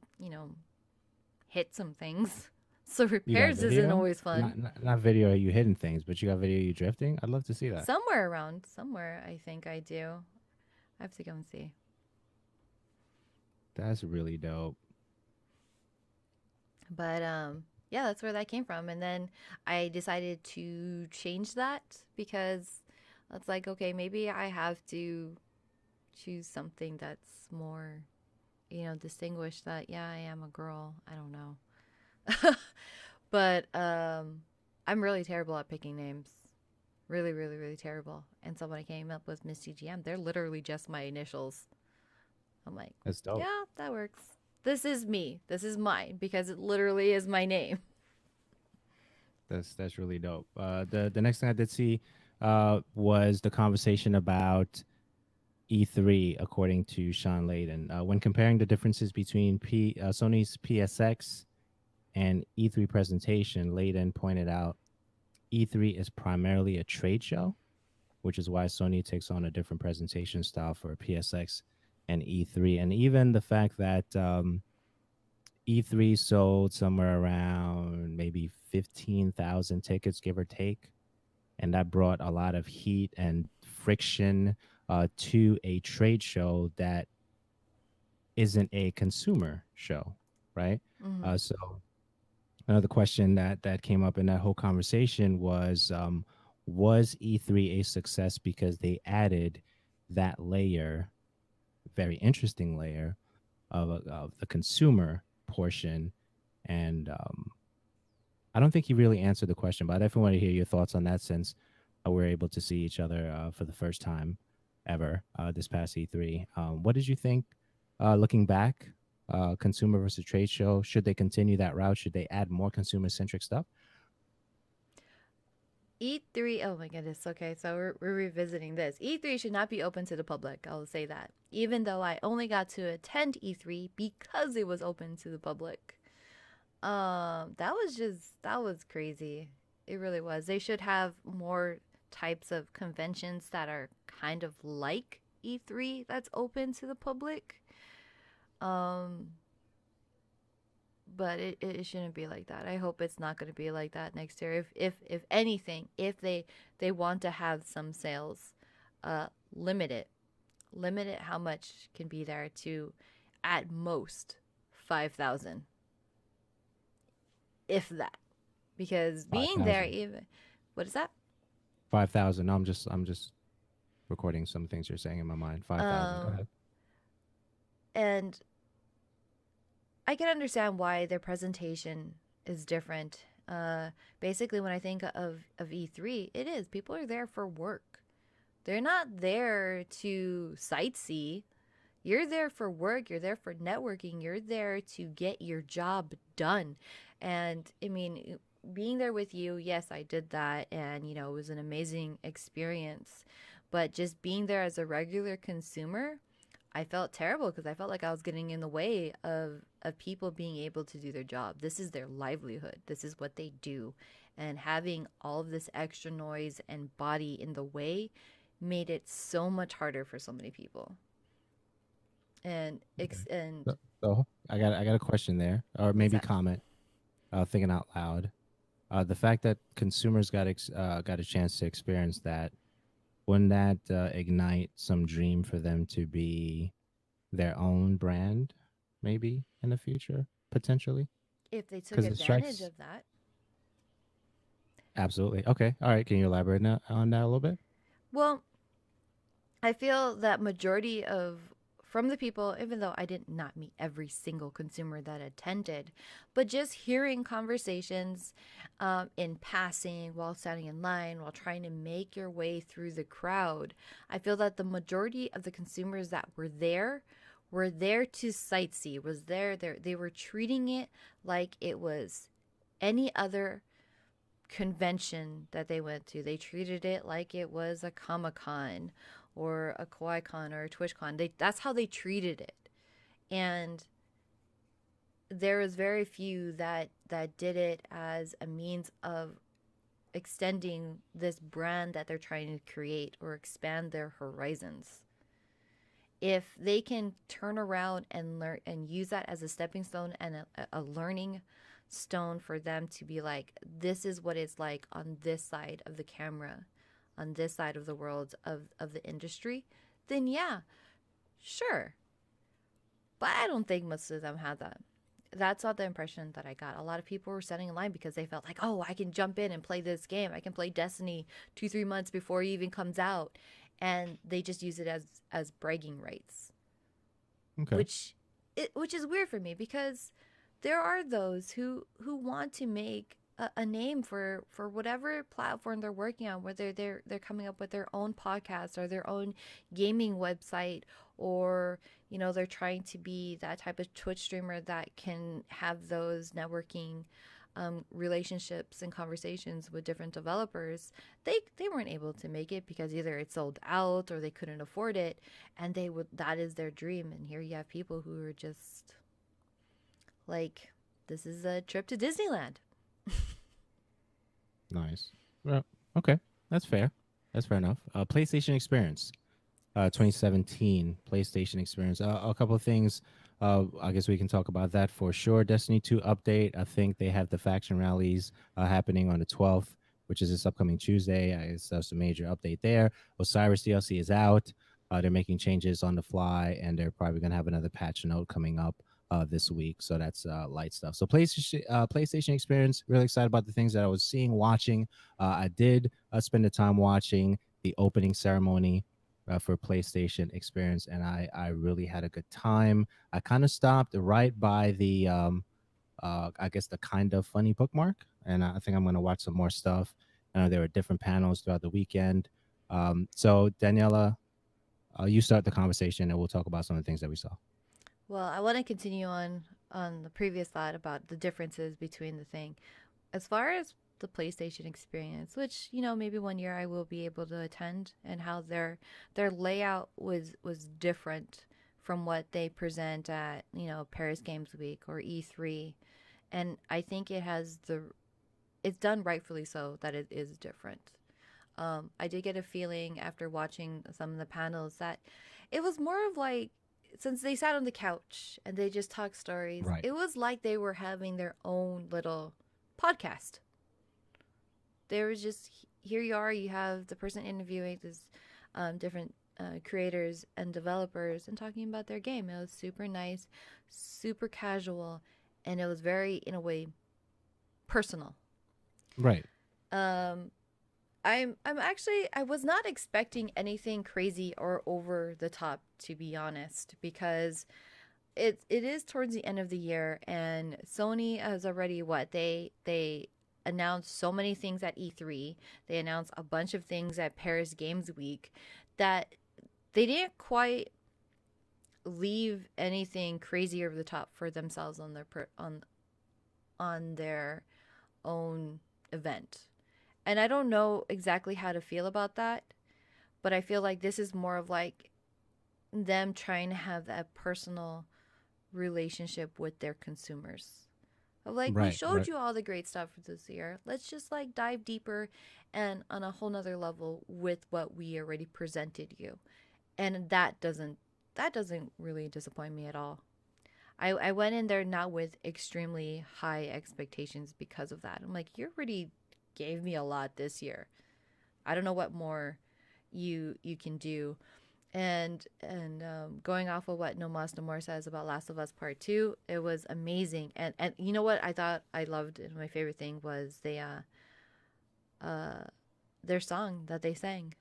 hit some things. So You got repairs isn't video? always fun. Not video of you hitting things, but you got video of you drifting? I'd love to see that. Somewhere around, somewhere I think I do. I have to go and see. That's really dope. But yeah, that's where that came from. And then I decided to change that because it's like, okay, maybe I have to choose something that's more, distinguished, that yeah, I am a girl. I don't know. But I'm really terrible at picking names. Really, really, really terrible. And so when I came up with Miss TGM, they're literally just my initials. I'm like, That's dope. yeah, that works. This is me. This is mine because it literally is my name. That's really dope. The next thing I did see was the conversation about E3, according to Shawn Layden. When comparing the differences between Sony's PSX and E3 presentation, Layden pointed out E3 is primarily a trade show, which is why Sony takes on a different presentation style for PSX and E3. And even the fact that E3 sold somewhere around maybe 15,000 tickets, give or take. And that brought a lot of heat and friction to a trade show that isn't a consumer show, right? Mm-hmm. So another question that came up in that whole conversation was E3 a success because they added that layer, very interesting layer of the consumer portion, and I don't think he really answered the question, but I definitely want to hear your thoughts on that since we're able to see each other for the first time ever this past E3. What did you think looking back? Consumer versus trade show. Should they continue that route? Should they add more consumer centric stuff? E3, oh my goodness. Okay, so we're revisiting this. E3 should not be open to the public. I'll say that. Even though I only got to attend E3 because it was open to the public. That was crazy. It really was. They should have more types of conventions that are kind of like E3 that's open to the public. Um, but it shouldn't be like that. I hope it's not going to be like that next year. If anything, if they want to have some sales, uh, limit it, limit it how much can be there to, at most, 5,000, if that, because Five being there, thousand. even, what is that? 5,000. No, I'm just recording some things you're saying in my mind. 5,000. Go Um, ahead. and I can understand why their presentation is different. Basically, when I think of E3, it is people are there for work. They're not there to sightsee. You're there for work, you're there for networking, you're there to get your job done. And I mean, being there with you, yes, I did that. And, it was an amazing experience. But just being there as a regular consumer, I felt terrible because I felt like I was getting in the way of people being able to do their job. This is their livelihood, this is what they do. And having all of this extra noise and body in the way made it so much harder for so many people. And Okay. and So I got a question there, or what's maybe that? comment. Thinking out loud. The fact that consumers got a chance to experience that, wouldn't that ignite some dream for them to be their own brand, maybe in the future, potentially? If they took Because it advantage strikes of that. absolutely. Okay, all right. Can you elaborate on that a little bit? Well, I feel that majority of from the people, even though I did not meet every single consumer that attended, but just hearing conversations in passing, while standing in line, while trying to make your way through the crowd, I feel that the majority of the consumers that were there were there to sightsee, was there. They were treating it like it was any other convention that they went to. They treated it like it was a Comic Con or a Kawaii Con or a Twitch Con. That's how they treated it. And there was very few that did it as a means of extending this brand that they're trying to create or expand their horizons. If they can turn around and learn and use that as a stepping stone and a learning stone for them to be like, this is what it's like on this side of the camera, on this side of the world of the industry, then yeah, sure. But I don't think most of them had that. That's not the impression that I got. A lot of people were standing in line because they felt like, oh, I can jump in and play this game. I can play Destiny 2, 3 months before it even comes out, and they just use it as bragging rights, Okay. which which is weird for me because there are those who want to make a name for whatever platform they're working on, whether they're coming up with their own podcast or their own gaming website, or they're trying to be that type of Twitch streamer that can have those networking relationships and conversations with different developers. They weren't able to make it because either it sold out or they couldn't afford it, and that is their dream. And here you have people who are just like, this is a trip to Disneyland. Nice. Well, okay. That's fair. That's fair enough. PlayStation Experience, 2017 PlayStation Experience. A couple of things. I guess we can talk about that for sure. Destiny 2 update. I think they have the faction rallies happening on the 12th, which is this upcoming Tuesday. I guess that's a major update there. Osiris DLC is out. They're making changes on the fly, and they're probably going to have another patch note coming up this week. So that's light stuff. So PlayStation Experience, really excited about the things that I was seeing, watching. I did spend the time watching the opening ceremony for PlayStation Experience, and I really had a good time. I kind of stopped right by the I guess the kind of funny bookmark, and I think I'm going to watch some more stuff. There were different panels throughout the weekend. So Daniela, you start the conversation, and we'll talk about some of the things that we saw. Well, I want to continue on the previous thought about the differences between the thing. As far as the PlayStation experience, which maybe one year I will be able to attend, and how their layout was different from what they present at Paris Games Week or E3, and I think it's done rightfully so that it is different. I did get a feeling after watching some of the panels that it was more of like, since they sat on the couch and they just talked stories, Right. it was like they were having their own little podcast. There was just, here you are, you have the person interviewing this different creators and developers and talking about their game. It was super nice, super casual, and it was very, in a way, personal. Right. Um, I'm actually, I was not expecting anything crazy or over the top, to be honest, because it is towards the end of the year, and Sony has already, they announced so many things at E3. They announced a bunch of things at Paris Games Week that they didn't quite leave anything crazy over the top for themselves on their own event. And I don't know exactly how to feel about that, but I feel like this is more of like them trying to have that personal relationship with their consumers. Of like, we Right. showed Right. you all the great stuff for this year. Let's just like dive deeper and on a whole nother level with what we already presented you. And that doesn't really disappoint me at all. I went in there not with extremely high expectations because of that. I'm like, you already gave me a lot this year. I don't know what more you can do. And going off of what No Mas No More says about Last of Us Part Two, it was amazing. And you know what I thought I loved, and my favorite thing was their song that they sang.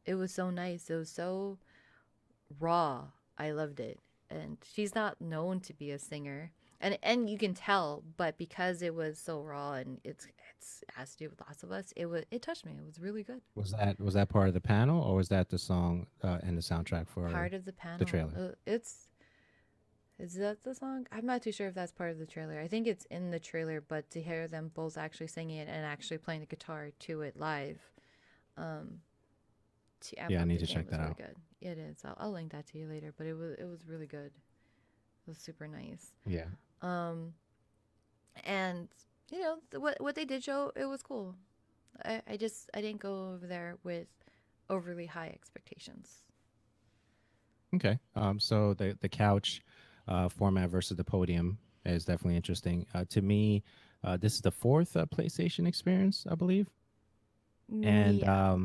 It was so nice. It was so raw. I loved it. And she's not known to be a singer. And you can tell, but because it was so raw and it's has to do with Last of Us, it touched me. It was really good. Was that part of the panel, or was that the song and the soundtrack for Part of the the panel. trailer? It's Is that the song? I'm not too sure if that's part of the trailer. I think it's in the trailer, but to hear them both actually singing it and actually playing the guitar to it live, um, to amp Yeah, I up need the to game check was that really out. good. It is. I'll link that to you later, but it was really good. It was super nice. Yeah. Um, and what they did show, it was cool. I didn't go over there with overly high expectations. Okay. So the couch format versus the podium is definitely interesting. To me, this is the fourth PlayStation experience, I believe. And Yeah.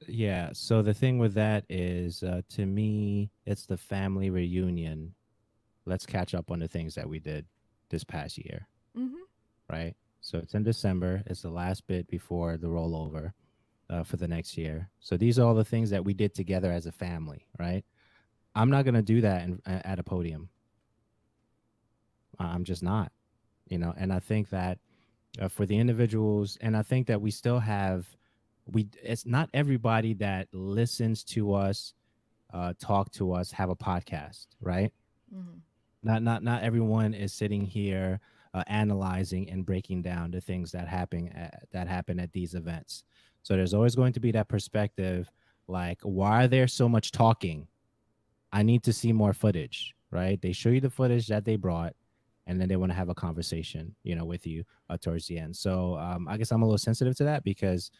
yeah, so the thing with that is, to me, it's the family reunion. Let's catch up on the things that we did this past year, Mm-hmm. right? So it's in December. It's the last bit before the rollover for the next year. So these are all the things that we did together as a family, right? I'm not gonna do that at a podium. I'm just not, And I think that for the individuals, and I think that we still have, we. It's not everybody that listens to us, talk to us, have a podcast, right? Mm-hmm. Not everyone is sitting here analyzing and breaking down the things that happen at these events. So there's always going to be that perspective, like, why are there so much talking? I need to see more footage, right? They show you the footage that they brought, and then they want to have a conversation, with you towards the end. So I guess I'm a little sensitive to that because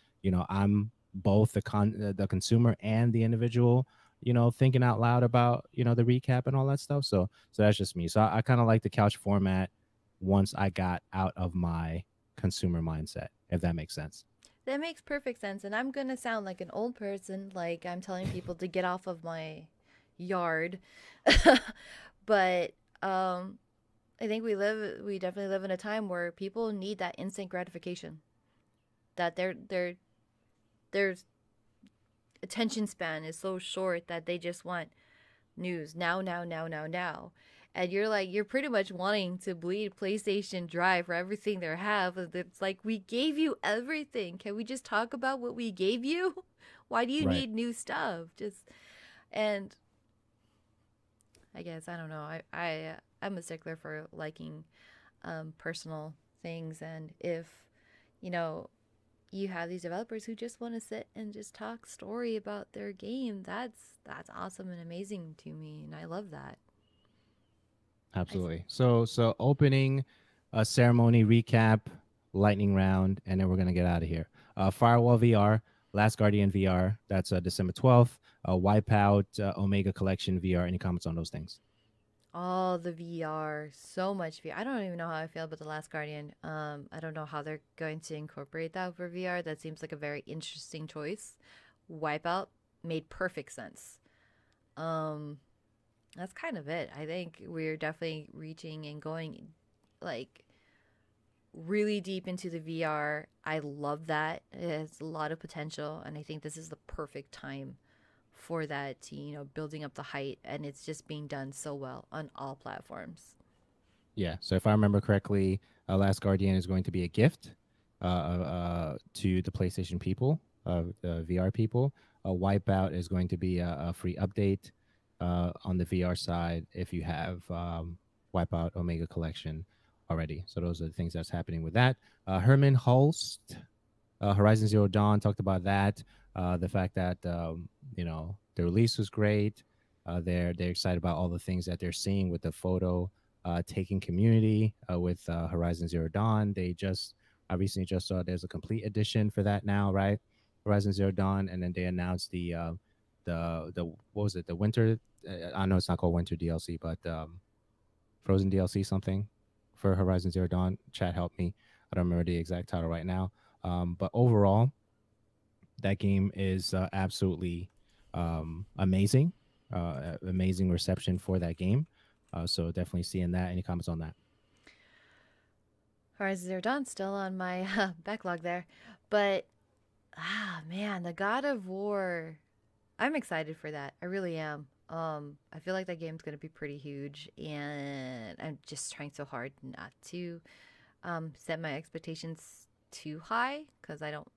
I'm both the consumer and the individual, thinking out loud about the recap and all that stuff. So that's just me. So I kind of like the couch format once I got out of my consumer mindset, if that makes sense. That makes perfect sense. And I'm going to sound like an old person, like I'm telling people to get off of my yard. But I think we definitely live in a time where people need that instant gratification. That their attention span is so short that they just want news now, now, now, now, now. And you're pretty much wanting to bleed PlayStation dry for everything they have. It's like, we gave you everything. Can we just talk about what we gave you? Why do you Right. need new stuff? And I guess, I don't know. I'm a stickler for liking personal things. And if, you know, you have these developers who just want to sit and just talk story about their game, that's awesome and amazing to me, and I love that. I Absolutely. So opening ceremony recap, lightning round, and then we're gonna get out of here. Firewall VR, Last Guardian VR. That's December 12th. Wipeout, Omega Collection VR. Any comments on those things? All the VR, so much VR. I don't even know how I feel about the Last Guardian. I don't know how they're going to incorporate that for VR. That seems like a very interesting choice. Wipeout made perfect sense. Um, that's kind of it. I think we're definitely reaching and going like really deep into the VR. I love that. It has a lot of potential, and I think this is the perfect time for that to, building up the height, and it's just being done so well on all platforms. Yeah. So if I remember correctly, Last Guardian is going to be a gift to the PlayStation people, the VR people. Wipeout is going to be a free update on the VR side if you have Wipeout Omega Collection already. So those are the things that's happening with that. Herman Hulst, Horizon Zero Dawn, talked about that. The fact that the release was great. They're excited about all the things that they're seeing with the photo taking community with Horizon Zero Dawn. I recently just saw there's a complete edition for that now, right? Horizon Zero Dawn, and then they announced the what was it? The winter. I know it's not called winter DLC, but Frozen DLC something for Horizon Zero Dawn. Chat help me. I don't remember the exact title right now. But overall, that game is absolutely amazing. Amazing reception for that game. So definitely seeing that. Any comments on that? Horizon Zero Dawn still on my backlog there, but man, the God of War. I'm excited for that. I really am. I feel like that game's gonna be pretty huge, and I'm just trying so hard not to set my expectations too high because I don't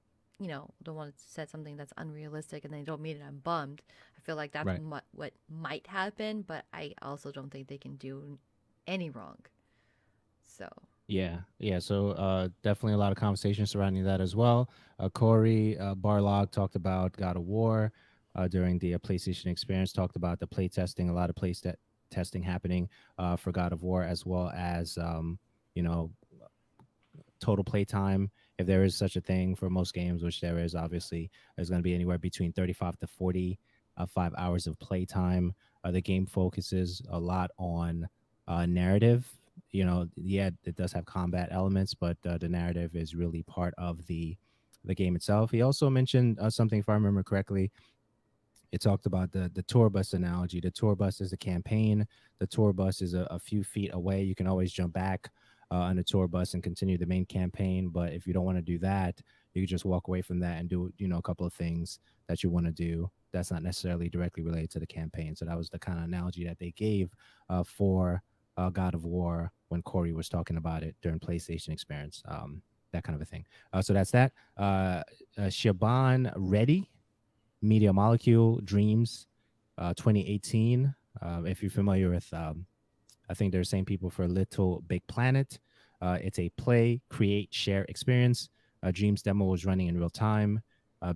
don't want to set something that's unrealistic and they don't meet it, I'm bummed. I feel like that's Right. what might happen, but I also don't think they can do any wrong. So, Yeah, yeah. So definitely a lot of conversation surrounding that as well. Corey Barlog talked about God of War during the PlayStation experience. Talked about the play testing, a lot of testing happening for God of War, as well as you know total play time, if there is such a thing for most games, which there is. Obviously, there's going to be anywhere between 35 to 40 5 hours of play time. The game focuses a lot on narrative. Yeah, it does have combat elements, but the narrative is really part of the game itself. He also mentioned something, if I remember correctly. It talked about the tour bus analogy. The tour bus is a campaign. The tour bus is a few feet away. You can always jump back on the tour bus and continue the main campaign. But if you don't want to do that, you can just walk away from that and do a couple of things that you want to do. That's not necessarily directly related to the campaign. So that was the kind of analogy that they gave for God of War when Corey was talking about it during PlayStation experience. That kind of a thing. So that's that. Shaban Reddy, Media Molecule Dreams, 2018. If you're familiar with, I think they're the same people for Little Big Planet. It's a play, create, share experience. Dreams demo was running in real time,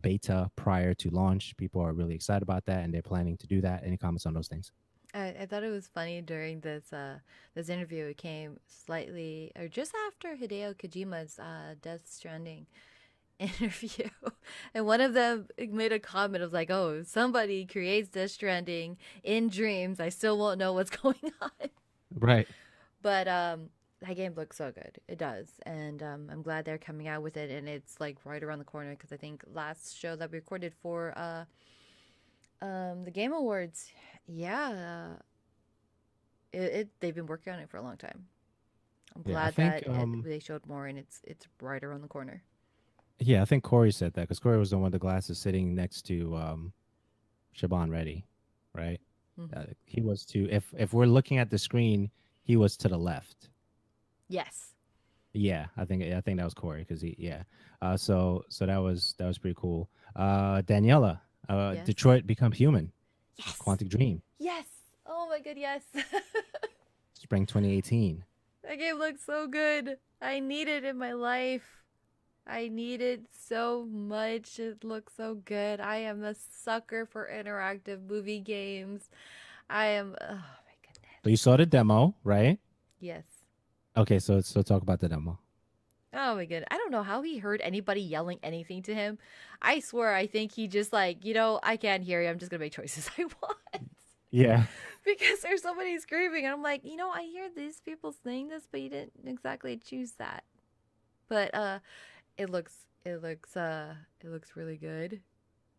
beta prior to launch. People are really excited about that, and they're planning to do that. Any comments on those things? I thought it was funny during this interview. It came slightly or just after Hideo Kojima's Death Stranding interview, and one of them made a comment of like, "Oh, if somebody creates Death Stranding in dreams, I still won't know what's going on." Right. But that game looks so good. It does, and I'm glad they're coming out with it, and it's like right around the corner because I think last show that we recorded for the Game Awards, yeah, they've been working on it for a long time. I'm Yeah, I glad think. that they showed more, and it's right around the corner. Yeah, I think Corey said that because Corey was the one with the glasses sitting next to Shaban Reddy, right? Hmm. He was to if we're looking at the screen, he was to the left. Yes, Yeah, I think that was Corey because he yeah. So that was pretty cool. Daniela, yes, Detroit Become Human, yes, Quantic Dream, yes. Oh my god, yes. Spring 2018. That game looks so good. I need it in my life. I need it so much. It looks so good. I am a sucker for interactive movie games. I am. Oh my So you goodness. saw the demo, right? Yes. Okay, so talk about the demo. Oh my god. I don't know how he heard anybody yelling anything to him. I swear, I think he just like, I can't hear you. I'm just gonna make choices I want. Yeah. Because there's somebody screaming, and I'm like, I hear these people saying this, but you didn't exactly choose that. But it looks really good.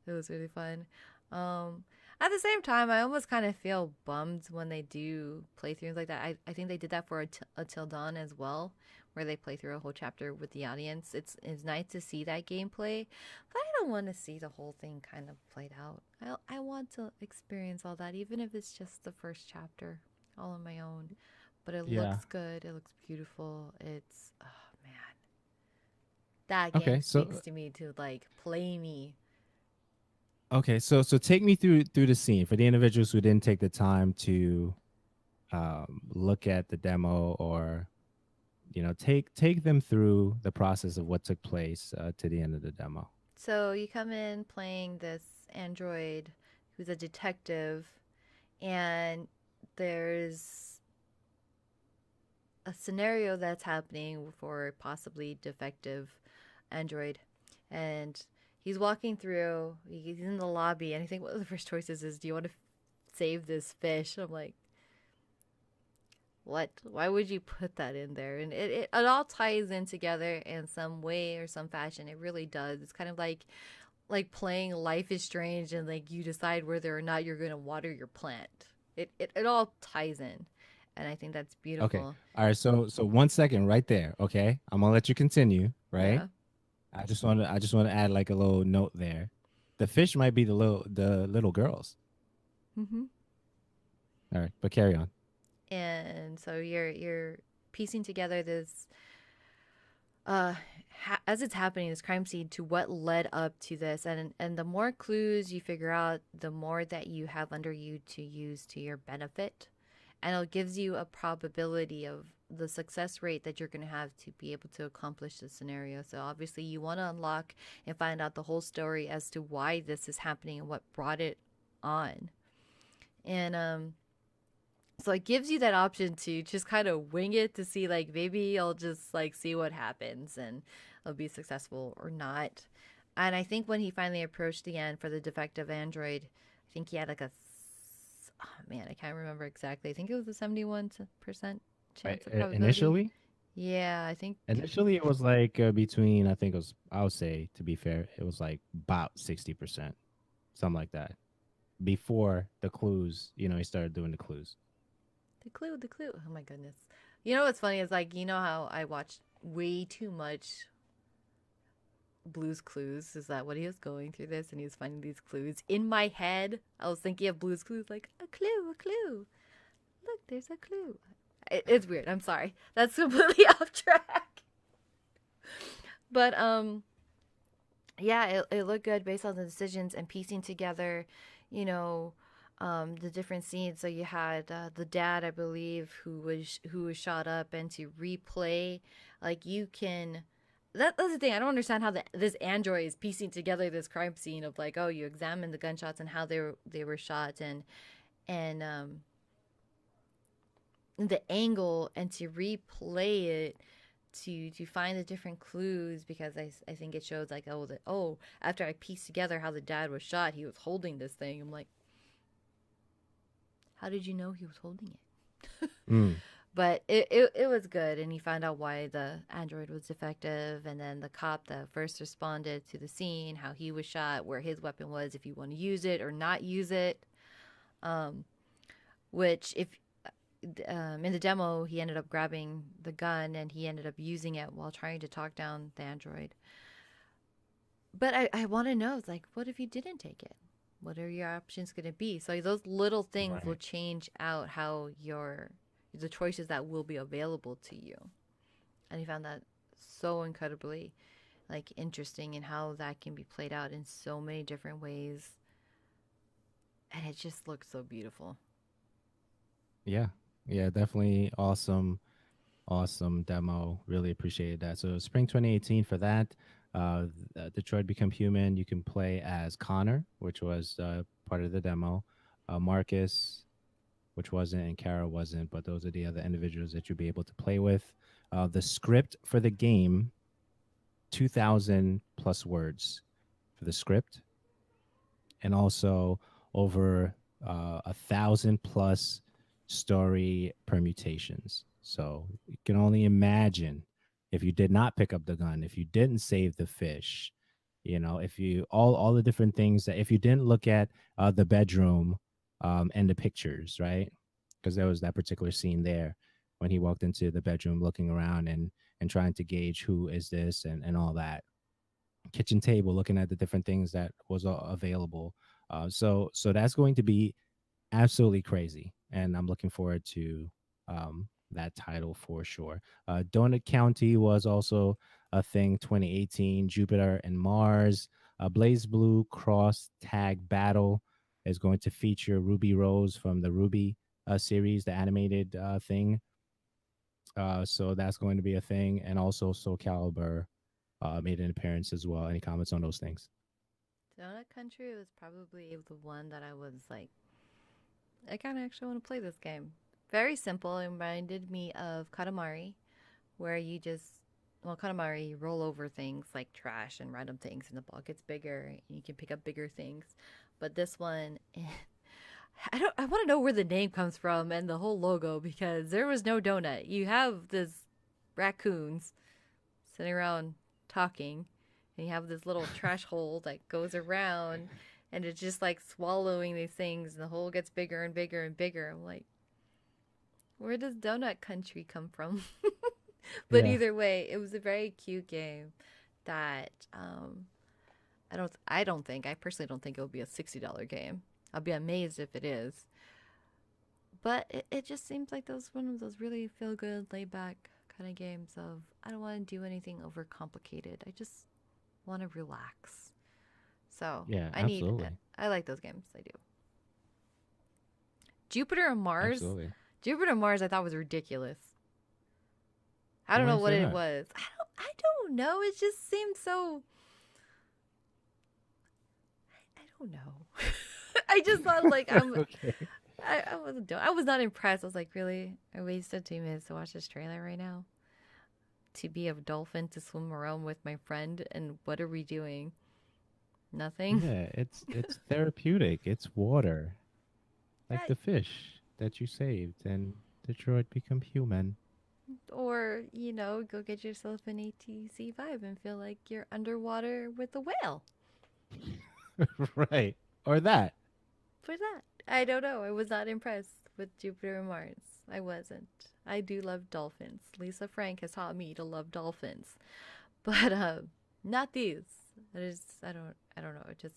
It was really fun. Um, at the same time, I almost kind of feel bummed when they do playthroughs like that. I think they did that for Until Dawn as well, where they play through a whole chapter with the audience. It's nice to see that gameplay, but I don't want to see the whole thing kind of played out. I want to experience all that, even if it's just the first chapter, all on my own. But it Yeah. looks good. It looks beautiful. It's oh man, that game Okay. speaks So to me to like play me. so take me through the scene for the individuals who didn't take the time to look at the demo or take them through the process of what took place to the end of the demo. So you come in playing this android who's a detective, and there's a scenario that's happening for possibly defective android, and he's walking through. He's in the lobby, and I think one of the first choices is, "Do you want to save this fish?" I'm like, what? Why would you put that in there? And it all ties in together in some way or some fashion. It really does. It's kind of like playing Life is Strange, and like you decide whether or not you're going to water your plant. It all ties in, and I think that's Okay. beautiful. All right. So 1 second right there. Okay. I'm gonna let you continue. Right. Yeah. I just want to add like a little note there. The fish might be the little girls. Hmm. All right, but carry on. And so you're piecing together this uh as it's happening, this crime scene, to what led up to this, and the more clues you figure out, the more that you have under you to use to your benefit, and it gives you a probability of the success rate that you're going to have to be able to accomplish the scenario. So obviously you want to unlock and find out the whole story as to why this is happening and what brought it on. And so it gives you that option to just kind of wing it, to see, like, maybe I'll just like see what happens and I'll be successful or not. And I think when he finally approached the end for the defective android, I think he had like a, oh man, I can't remember exactly. I think it was a 71% Right. chance of probability. Initially, Yeah, I think. initially it was like between, I think it was, I would say, to be fair, it was like about 60%, something like that. Before the clues, he started doing the clues. The clue, the clue. Oh my goodness. You know what's funny is, like, you know how I watched way too much Blue's Clues? Is that what he was going through this and he was finding these clues? In my head, I was thinking of Blue's Clues, like, a clue, a clue. Look, there's a clue. It's weird. I'm sorry. That's completely off track. But yeah, it looked good based on the decisions and piecing together, you know, the different scenes. So you had the dad, I believe, who was shot up, and to replay, like, you can. That's the thing. I don't understand how this android is piecing together this crime scene of, like, oh, you examine the gunshots and how they were shot, and the angle, and to replay it, to find the different clues, because I think it shows, like, oh, after I pieced together how the dad was shot, he was holding this thing. I'm like, how did you know he was holding it? Mm. But it was good, and he found out why the android was defective, and then the cop that first responded to the scene, how he was shot, where his weapon was, if you want to use it or not use it. Um, which, if in the demo, he ended up grabbing the gun and he ended up using it while trying to talk down the android. But I want to know, it's like, what if you didn't take it? What are your options going to be? So those little things will Right. change out how the choices that will be available to you. And he found that so incredibly, like, interesting, and how that can be played out in so many different ways. And it just looks so beautiful. Yeah. Yeah, definitely awesome. Awesome demo. Really appreciated that. So spring 2018 for that. Detroit Become Human. You can play as Connor, which was part of the demo. Marcus, which wasn't, and Kara wasn't, but those are the other individuals that you'll be able to play with. The script for the game, 2,000 plus words for the script, and also over 1,000 plus story permutations. So you can only imagine, if you did not pick up the gun, if you didn't save the fish, if you all the different things, that if you didn't look at the bedroom and the pictures, right? Because there was that particular scene there when he walked into the bedroom looking around and trying to gauge who is this and all that kitchen table, looking at the different things that was available. So that's going to be absolutely crazy, and I'm looking forward to that title for sure. Donut County was also a thing. 2018, Jupiter and Mars. Blaze Blue Cross Tag Battle is going to feature Ruby Rose from the Ruby series, the animated thing. So that's going to be a thing, and also Soul Calibur made an appearance as well. Any comments on those things? Donut Country was probably the one that I was like, I kind of actually want to play this game. Very simple. It reminded me of Katamari, where you just, well, Katamari, you roll over things like trash and random things, and the ball gets bigger, and you can pick up bigger things. But this one, I want to know where the name comes from and the whole logo, because there was no donut. You have this raccoons sitting around talking, and you have this little trash hole that goes around, and it's just like swallowing these things, and the hole gets bigger and bigger and bigger. I'm like, where does Donut Country come from? But Yeah. either way, it was a very cute game that I personally don't think it will be a $60 game. I'll be amazed if it is. But it just seems like those one of those really feel good, laid back kind of games of I don't want to do anything overcomplicated. I just want to relax. So Yeah, I need. absolutely. I like those games. I do. Jupiter and Mars. Absolutely. Jupiter and Mars. I thought was ridiculous. I don't Why know you what say it that? was. I don't know. It just seemed so. I don't know. I just thought like Okay. I wasn't doing. I was not impressed. I was like, really? I wasted 2 minutes to watch this trailer right now to be a dolphin to swim around with my friend, and what are we doing? Nothing. Yeah, it's therapeutic. It's water, like I, the fish that you saved, and Detroit become human. or go get yourself an ATC vibe and feel like you're underwater with a whale. Right. Or that. For that, I don't know. I was not impressed with Jupiter and Mars. I wasn't. I do love dolphins. Lisa Frank has taught me to love dolphins, but not these. I don't know. It just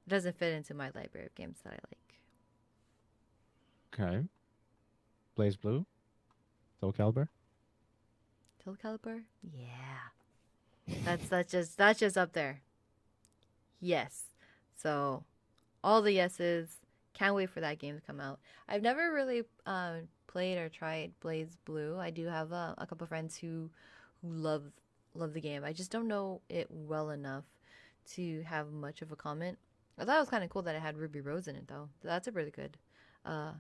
doesn't fit into my library of games that I like. Okay. Blaze Blue, Soul Calibur. Soul Calibur? Yeah. That's just up there. Yes. So all the yeses. Can't wait for that game to come out. I've never really played or tried Blaze Blue. I do have a couple friends who love the game. I just don't know it well enough to have much of a comment. I thought it was kind of cool that it had Ruby Rose in it though. That's a really good uh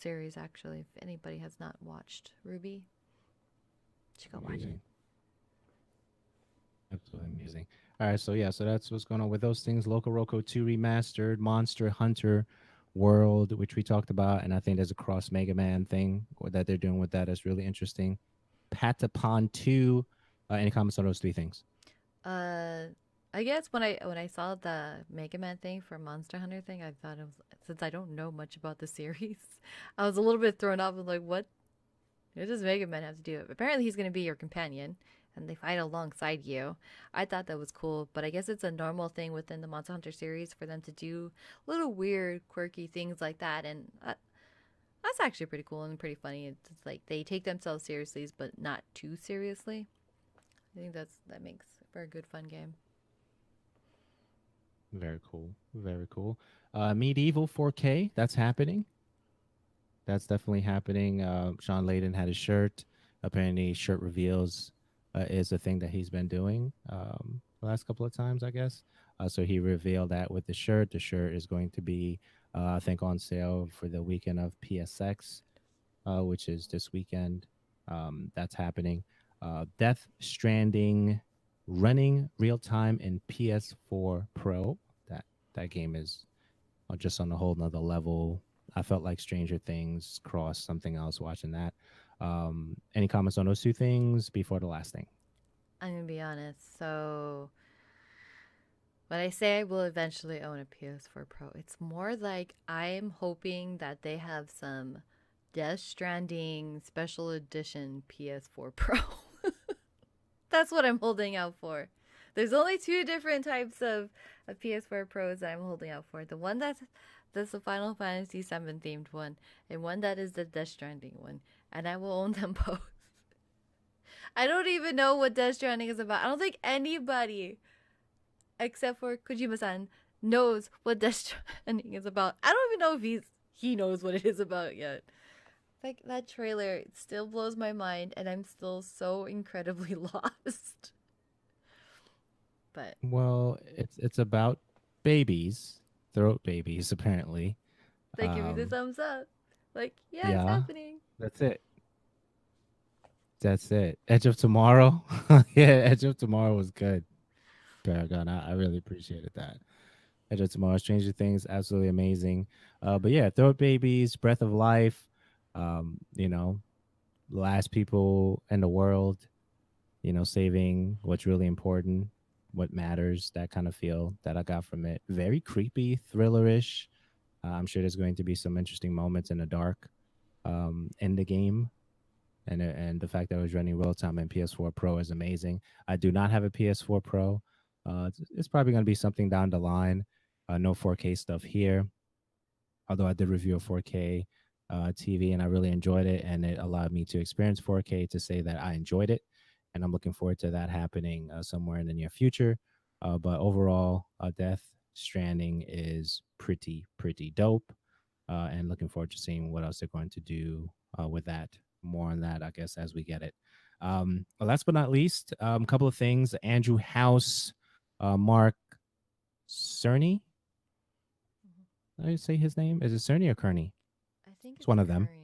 series actually. If anybody has not watched Ruby, should go watch it. Amazing. Absolutely amazing. All right, so yeah, so that's what's going on with those things. Loco Roco 2 remastered, Monster Hunter World, which we talked about, and I think there's a cross Mega Man thing that they're doing with that. That's really interesting. Patapon 2. Any comments on those three things? Uh, I guess when I saw the Mega Man thing for Monster Hunter thing, I thought it was since I don't know much about the series, I was a little bit thrown off. And like, what? What does Mega Man have to do? Apparently, he's gonna be your companion, and they fight alongside you. I thought that was cool, but I guess it's a normal thing within the Monster Hunter series for them to do little weird, quirky things like that, and that's actually pretty cool and pretty funny. It's like they take themselves seriously, but not too seriously. I think that makes for a good fun game. Very cool. Very cool. Medieval 4K, that's happening. That's definitely happening. Shawn Layden had his shirt. Apparently, shirt reveals is a thing that he's been doing the last couple of times, I guess. So he revealed that with the shirt. The shirt is going to be, I think, on sale for the weekend of PSX, which is this weekend. That's happening. Death Stranding running real time in PS4 Pro. That game is just on a whole nother level. I felt like Stranger Things crossed something else watching that. Any comments on those two things before the last thing? I'm gonna be honest. So when I say I will eventually own a PS4 Pro, it's more like I'm hoping that they have some Death Stranding special edition PS4 Pro. That's what I'm holding out for. There's only two different types of PS4 Pros that I'm holding out for. The one that's the Final Fantasy VII themed one, and one that is the Death Stranding one. And I will own them both. I don't even know what Death Stranding is about. I don't think anybody, except for Kojima-san, knows what Death Stranding is about. I don't even know if he knows what it is about yet. Like that trailer it still blows my mind, and I'm still so incredibly lost. But Well, it's about babies, throat babies, apparently. they give me the Um, thumbs up. Like, yeah, it's yeah, happening. that's it. That's it. Edge of Tomorrow. Yeah, Edge of Tomorrow was good. Paragon. I really appreciated that. Edge of Tomorrow, Stranger Things, absolutely amazing. But yeah, Throat Babies, Breath of Life, you know, last people in the world, saving what's really important, what matters, that kind of feel that I got from it. Very creepy, thrillerish. I'm sure there's going to be some interesting moments in the dark in the game. And the fact that it was running real time in PS4 Pro is amazing. I do not have a PS4 Pro. It's probably going to be something down the line. No 4K stuff here, although I did review a 4K TV, and I really enjoyed it, and it allowed me to experience 4K to say that I enjoyed it, and I'm looking forward to that happening somewhere in the near future. But overall, Death Stranding is pretty dope, and looking forward to seeing what else they're going to do with that. More on that, I guess, as we get it. Last but not least, a couple of things. Andrew House, Mark Cerny. Did I say his name? Is it Cerny or Kearney? I think It's it's one of them. Kearney.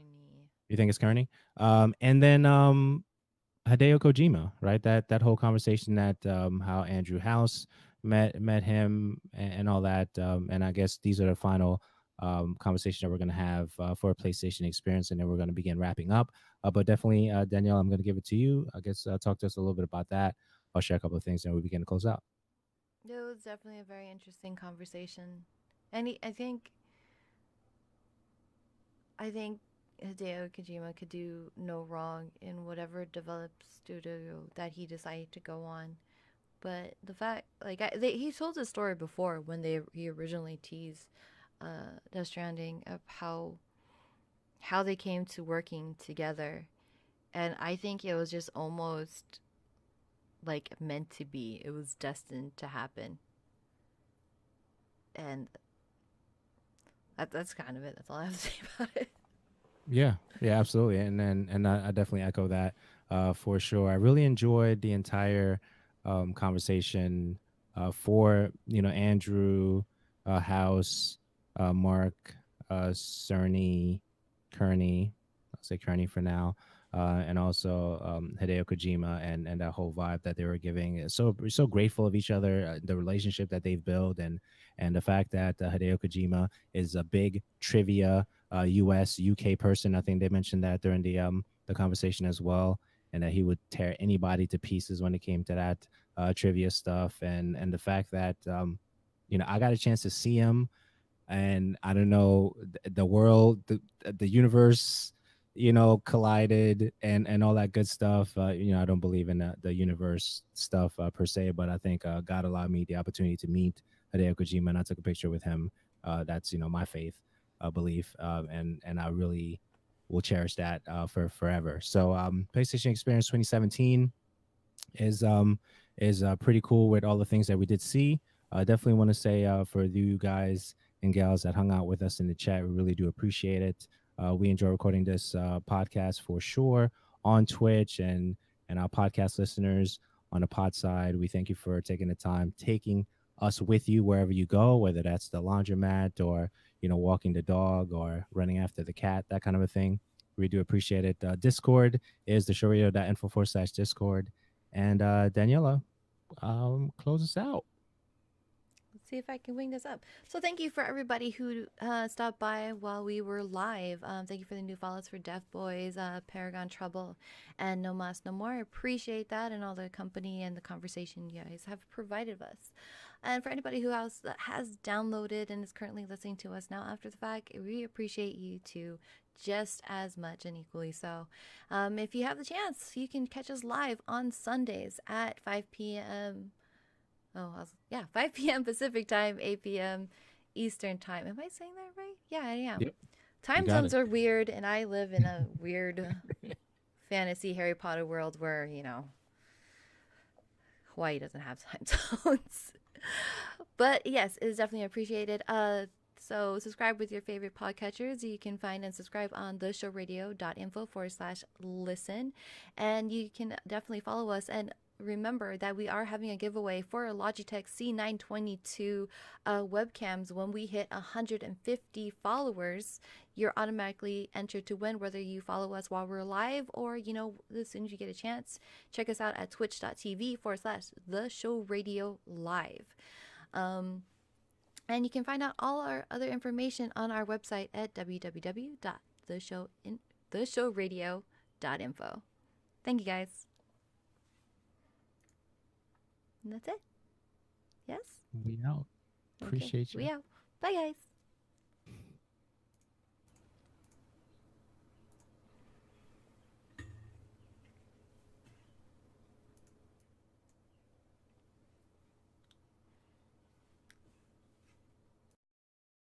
You think it's Kearney? And then Hideo Kojima, right? That whole conversation that how Andrew House met him and all that. And I guess these are the final conversations that we're going to have for a PlayStation experience, and then we're going to begin wrapping up. But definitely, Danielle, I'm going to give it to you. I guess talk to us a little bit about that. I'll share a couple of things, and we begin to close out. It was definitely a very interesting conversation, and I think Hideo Kojima could do no wrong in whatever developed studio that he decided to go on. But the fact, like, he told the story before when he originally teased Death Stranding of how they came to working together, and I think it was just almost like meant to be. It was destined to happen, and that's kind of it. That's all I have to say about it. Yeah, yeah, absolutely, and I definitely echo that for sure. I really enjoyed the entire conversation for Andrew House, Mark Cerny, Kearney. I'll say Kearney for now, and also Hideo Kojima and that whole vibe that they were giving. So grateful of each other, the relationship that they've built, and the fact that Hideo Kojima is a big trivia US UK person. I think they mentioned that during the conversation as well, and that he would tear anybody to pieces when it came to that trivia stuff, and the fact that I got a chance to see him, and I don't know, the world, the universe, collided and all that good stuff. I don't believe in the universe stuff per se, but I think God allowed me the opportunity to meet Hideo Kojima, and I took a picture with him. That's my faith belief, and I really will cherish that for forever. So PlayStation Experience 2017 is pretty cool with all the things that we did see. Definitely want to say for you guys and gals that hung out with us in the chat, we really do appreciate it. We enjoy recording this podcast for sure on Twitch, and our podcast listeners on the pod side. We thank you for taking the time, taking us with you wherever you go, whether that's the laundromat or walking the dog or running after the cat, that kind of a thing. We do appreciate it. Discord is the showradio.info/discord. And Daniela, close us out. Let's see if I can wing this up. So thank you for everybody who stopped by while we were live. Thank you for the new follows for Deaf Boys, Paragon Trouble, and No Mas No More. I appreciate that and all the company and the conversation you guys have provided us. And for anybody who has downloaded and is currently listening to us now after the fact, we appreciate you too, just as much and equally so. If you have the chance, you can catch us live on Sundays at 5 p.m. Oh, 5 p.m. Pacific time, 8 p.m. Eastern time. Am I saying that right? Yeah, I am. Yep, you Time got zones it. are weird, and I live in a weird fantasy Harry Potter world where, Hawaii doesn't have time zones. But yes, it is definitely appreciated. So subscribe with your favorite podcatchers. You can find and subscribe on theshowradio.info/listen. And you can definitely follow us. And remember that we are having a giveaway for a Logitech C922 webcams. When we hit 150 followers, you're automatically entered to win, whether you follow us while we're live or, as soon as you get a chance. Check us out at twitch.tv/the show radio live. And you can find out all our other information on our website at www.theshowradio.info. Thank you guys. And that's it. Yes? We out. Okay. Appreciate you. We out. Bye, guys.